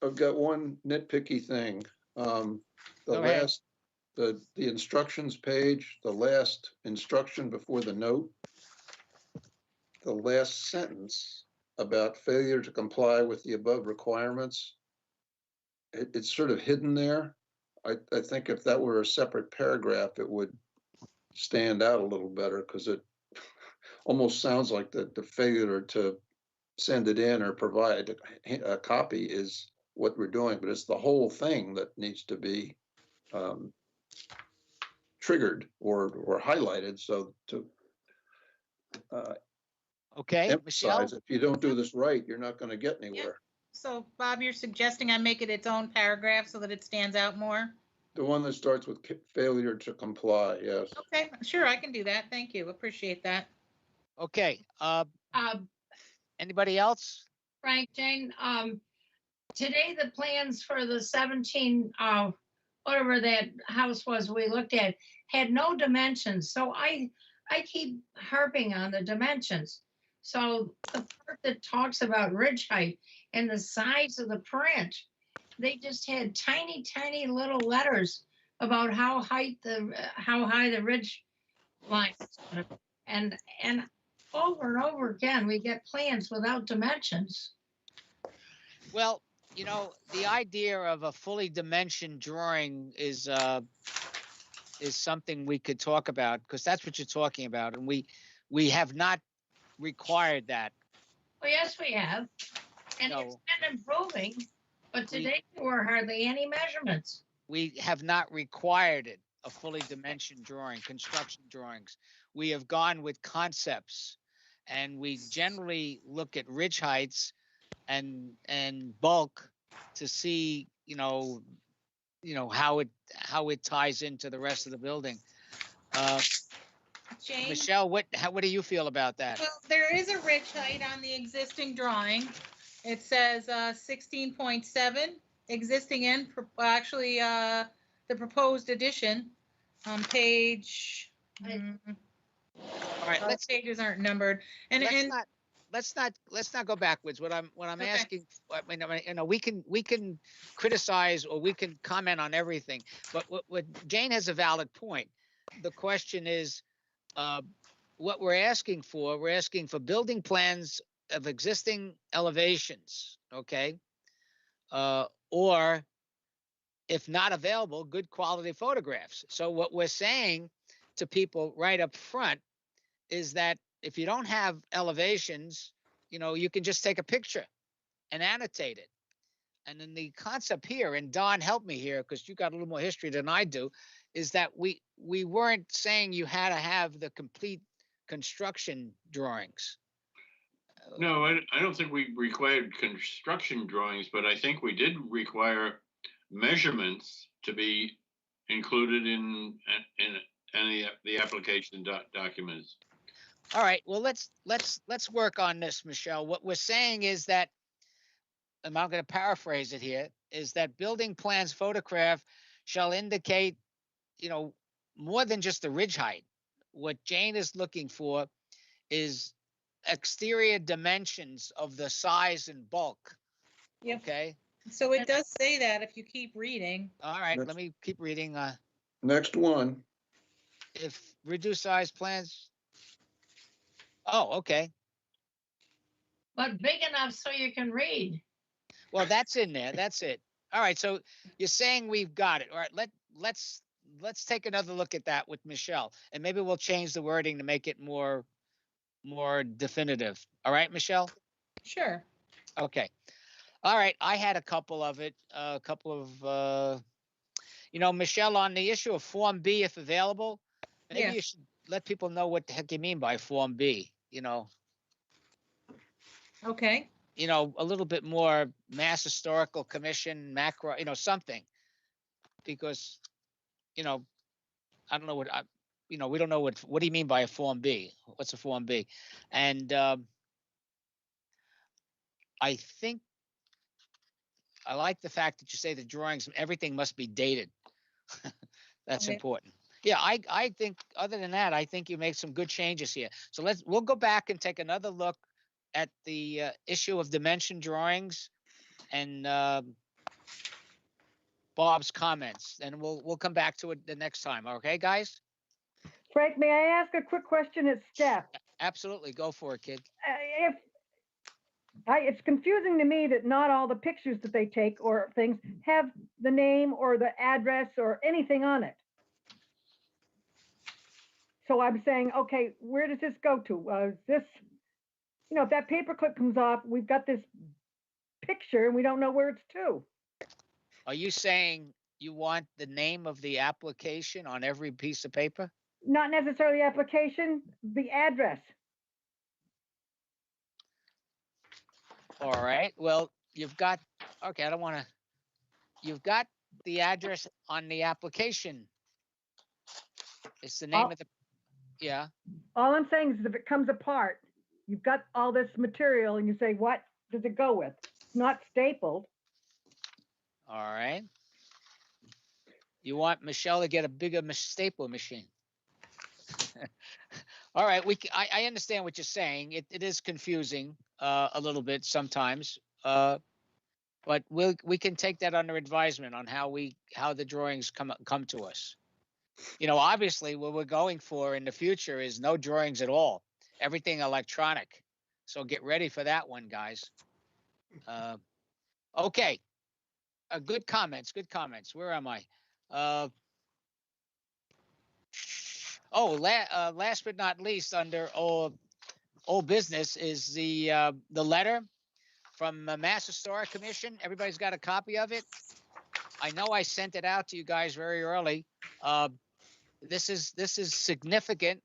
I've got one nitpicky thing. The Go ahead. last, the instructions page, the last instruction before the note, the last sentence about failure to comply with the above requirements, it's sort of hidden there. I think if that were a separate paragraph, it would stand out a little better, because it almost sounds like the failure to send it in or provide a copy is what we're doing, but it's the whole thing that needs to be triggered or highlighted. So to Okay, Michelle. emphasize, if you don't do this right, you're not going to get anywhere. So Bob, you're suggesting I make it its own paragraph so that it stands out more? The one that starts with failure to comply, yes. Okay, sure, I can do that. Thank you. Appreciate that. Okay. Uh, Anybody else? Frank, Jane, today the plans for the 17, whatever that house was we looked at, had no dimensions. So I keep harping on the dimensions. So the part that talks about ridge height and the size of the print, they just had tiny, tiny little letters about how high the ridge line is. And over and over again, we get plans without dimensions. Well, the idea of a fully dimensioned drawing is something we could talk about, because that's what you're talking about, and we have not required that. Well, yes, we have, and No. it's been improving. But today there were hardly any measurements. We have not required it, a fully dimensioned drawing, construction drawings. We have gone with concepts, and we generally look at ridge heights and bulk to see, how it ties into the rest of the building. Jane? Michelle, what do you feel about that? Well, there is a ridge height on the existing drawing. It says 16.7 existing and the proposed addition on page. All right, let's pages aren't numbered. And let's not go backwards. What I'm Okay. asking, we can criticize or we can comment on everything, but what Jane has a valid point. The question is, what we're asking for building plans of existing elevations, okay? Or if not available, good quality photographs. So what we're saying to people right up front is that if you don't have elevations, you can just take a picture and annotate it. And then the concept here, and Don, help me here, because you got a little more history than I do, is that we weren't saying you had to have the complete construction drawings. No, I don't think we required construction drawings, but I think we did require measurements to be included in any of the application documents. All right, well, let's work on this, Michelle. What we're saying is that, and I'm going to paraphrase it here, is that building plans photograph shall indicate, more than just the ridge height, what Jane is looking for is exterior dimensions of the size and bulk. Yep. Okay. So it does say that if you keep reading. All right. Next. Let me keep reading. Next one. If reduced size plans. Oh, okay. But big enough so you can read. Well, that's in there. That's it. All right. So you're saying we've got it. All right. Let's take another look at that with Michelle, and maybe we'll change the wording to make it more definitive. All right, Michelle? Sure. Okay. All right. I had a couple of Michelle, on the issue of Form B, if available, maybe Yeah. you should let people know what the heck you mean by Form B, Okay. a little bit more Mass Historical Commission, macro, something, because, I don't know we don't know what do you mean by a Form B? What's a Form B? And I think I like the fact that you say the drawings, everything must be dated. That's Okay. important. Yeah, I think other than that, I think you make some good changes here. So we'll go back and take another look at the issue of dimension drawings and Bob's comments, and we'll come back to it the next time. Okay, guys? Frank, may I ask a quick question at staff? Absolutely, go for it, kid. It's confusing to me that not all the pictures that they take or things have the name or the address or anything on it. So I'm saying, okay, where does this go to? Is this, if that paperclip comes off, we've got this picture and we don't know where it's to. Are you saying you want the name of the application on every piece of paper? Not necessarily the application, the address. All right. Well, you've got the address on the application. It's the name of the, yeah. All I'm saying is if it comes apart, you've got all this material and you say, what does it go with? It's not stapled. All right. You want Michelle to get a bigger staple machine. All right. I understand what you're saying. It is confusing a little bit sometimes. But we can take that under advisement on how the drawings come to us. Obviously what we're going for in the future is no drawings at all, everything electronic. So get ready for that one, guys. Okay. Good comments. Where am I? Last but not least, under old business is the letter from the Mass Historic Commission. Everybody's got a copy of it. I know I sent it out to you guys very early. This is significant.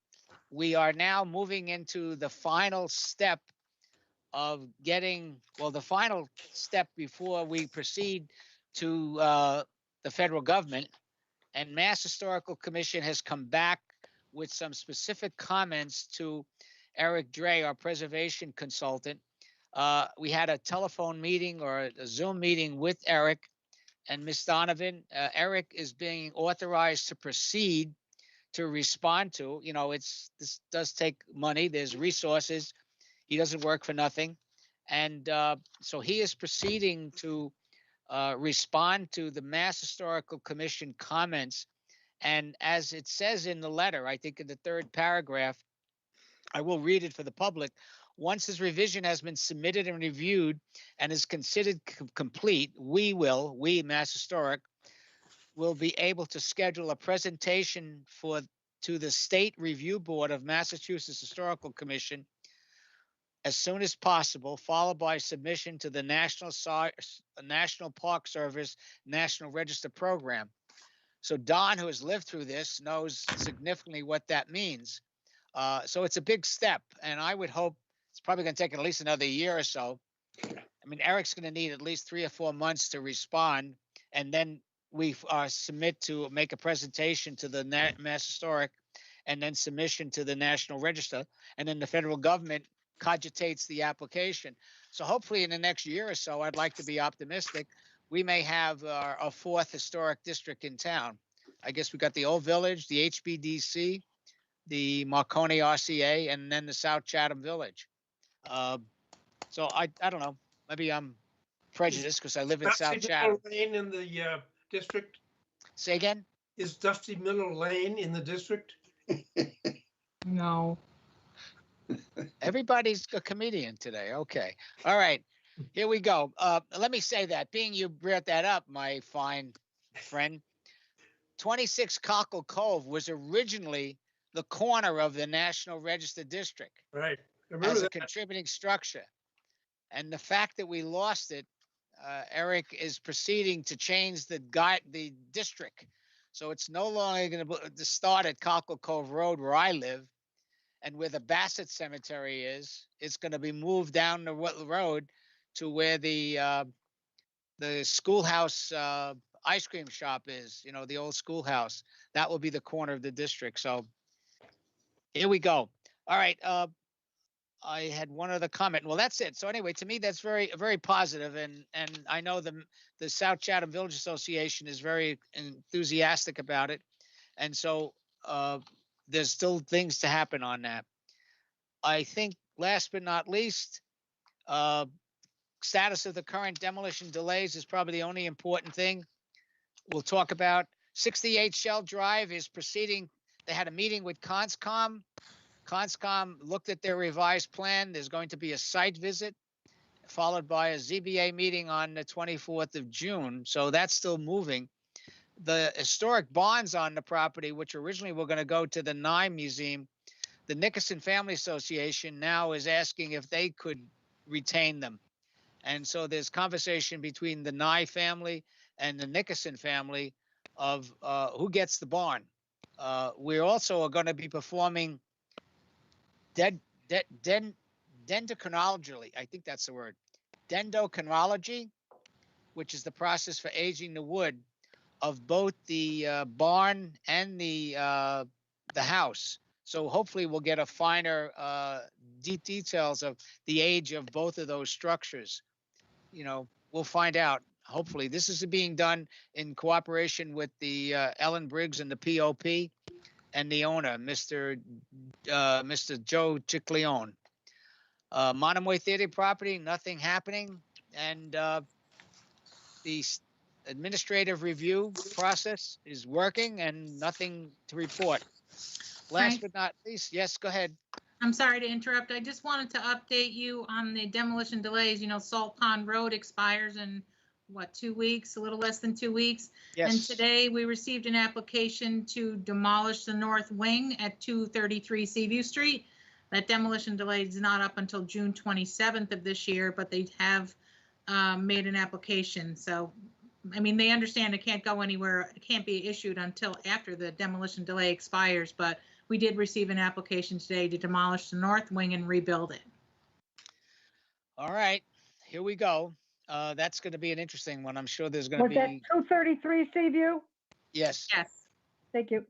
We are now moving into the final step of the final step before we proceed to the federal government. And Mass Historical Commission has come back with some specific comments to Eric Dre, our preservation consultant. We had a telephone meeting or a Zoom meeting with Eric and Ms. Donovan. Eric is being authorized to proceed to respond to, this does take money. There's resources. He doesn't work for nothing. And so he is proceeding to respond to the Mass Historical Commission comments. And as it says in the letter, I think in the third paragraph, I will read it for the public. Once his revision has been submitted and reviewed and is considered complete, we, Mass Historic, will be able to schedule a presentation to the State Review Board of Massachusetts Historical Commission as soon as possible, followed by submission to the National Park Service National Register Program. So Don, who has lived through this, knows significantly what that means. So it's a big step, and I would hope it's probably going to take at least another year or so. I mean, Eric's going to need at least 3 or 4 months to respond, and then we submit to make a presentation to the Mass Historic, and then submission to the National Register, and then the federal government cogitates the application. So hopefully in the next year or so, I'd like to be optimistic, we may have a 4th historic district in town. I guess we got the Old Village, the HBDC, the Marconi RCA, and then the South Chatham Village. So I don't know, maybe I'm prejudiced because I live in South Dusty Chatham. Miller Lane in the district? Say again? Is Dusty Miller Lane in the district? No. Everybody's a comedian today. Okay. All right. Here we go. Let me say that, being you brought that up, my fine friend, 26 Cockle Cove was originally the corner of the National Register District Right. I as remember a that. contributing structure. And the fact that we lost it, Eric is proceeding to change the district. So it's no longer going to start at Cockle Cove Road where I live and where the Bassett Cemetery is. It's going to be moved down the road to where the schoolhouse ice cream shop is, the old schoolhouse. That will be the corner of the district. So here we go. All right. I had one other comment. Well, that's it. So anyway, to me, that's very, very positive. And I know the South Chatham Village Association is very enthusiastic about it. And so there's still things to happen on that. I think last but not least, status of the current demolition delays is probably the only important thing we'll talk about. 68 Shell Drive is proceeding. They had a meeting with Conscom. Conscom looked at their revised plan. There's going to be a site visit followed by a ZBA meeting on the 24th of June. So that's still moving. The historic bonds on the property, which originally were going to go to the Nye Museum, the Nickerson Family Association now is asking if they could retain them. And so there's conversation between the Nye family and the Nickerson family of who gets the barn. We also are going to be performing dendrochronology, I think that's the word, dendrochronology, which is the process for aging the wood of both the barn and the house. So hopefully we'll get a finer details of the age of both of those structures. We'll find out. Hopefully this is being done in cooperation with the Ellen Briggs and the POP and the owner, Mr. Joe Cicleone. Monomoy Theater property, nothing happening. And the administrative review process is working and nothing to report. Last Frank? but not least, yes, go ahead. I'm sorry to interrupt. I just wanted to update you on the demolition delays. Salt Pond Road expires in 2 weeks, a little less than 2 weeks. Yes. And today we received an application to demolish the north wing at 233 Seaview Street. That demolition delay is not up until June 27th of this year, but they have made an application. So, they understand it can't go anywhere. It can't be issued until after the demolition delay expires, but we did receive an application today to demolish the north wing and rebuild it. All right, here we go. That's going to be an interesting one. I'm sure there's going to Was that be. 233 Seaview? Yes. Yes. Thank you.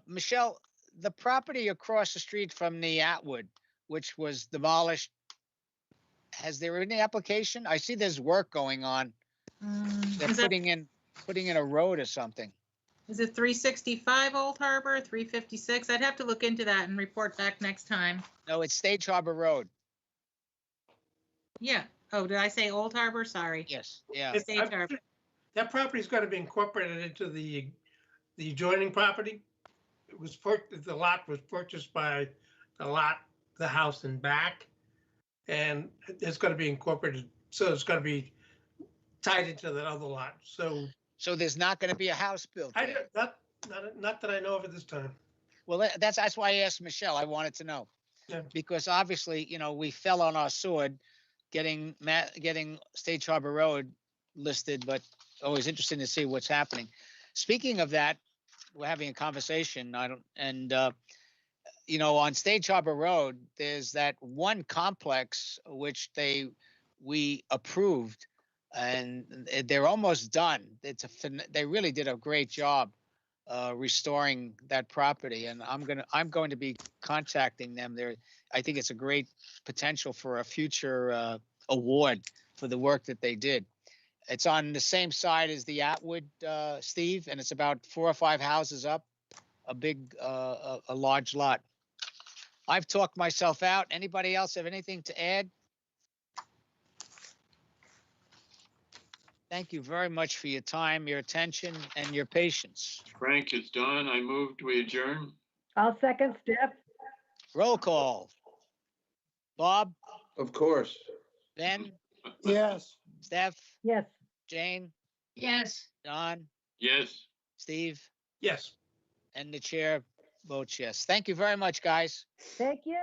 Michelle, the property across the street from the Atwood, which was demolished, has there been any application? I see there's work going on. They're putting in a road or something. Is it 365 Old Harbor, 356? I'd have to look into that and report back next time. No, it's Stage Harbor Road. Yeah. Oh, did I say Old Harbor? Sorry. Yes. Yeah. Stage Harbor. That property's got to be incorporated into the adjoining property. The lot was purchased by the house in back, and it's got to be incorporated. So it's got to be tied into that other lot. So there's not going to be a house built there. Not that I know of at this time. Well, that's why I asked Michelle. I wanted to know. Yeah. Because obviously, we fell on our sword getting Stage Harbor Road listed, but always interesting to see what's happening. Speaking of that, we're having a conversation. On Stage Harbor Road, there's that one complex which we approved, and they're almost done. They really did a great job restoring that property, and I'm going to be contacting them. I think it's a great potential for a future award for the work that they did. It's on the same side as the Atwood, Steve, and it's about 4 or 5 houses up a big, a large lot. I've talked myself out. Anybody else have anything to add? Thank you very much for your time, your attention, and your patience. Frank, it's done. I moved, we adjourn. I'll second Steph. Roll call. Bob, Of course. Ben, Yes. Steph, Yes. Jane, Yes. Don, Yes. Steve, Yes. and the chair votes yes. Thank you very much, guys. Thank you.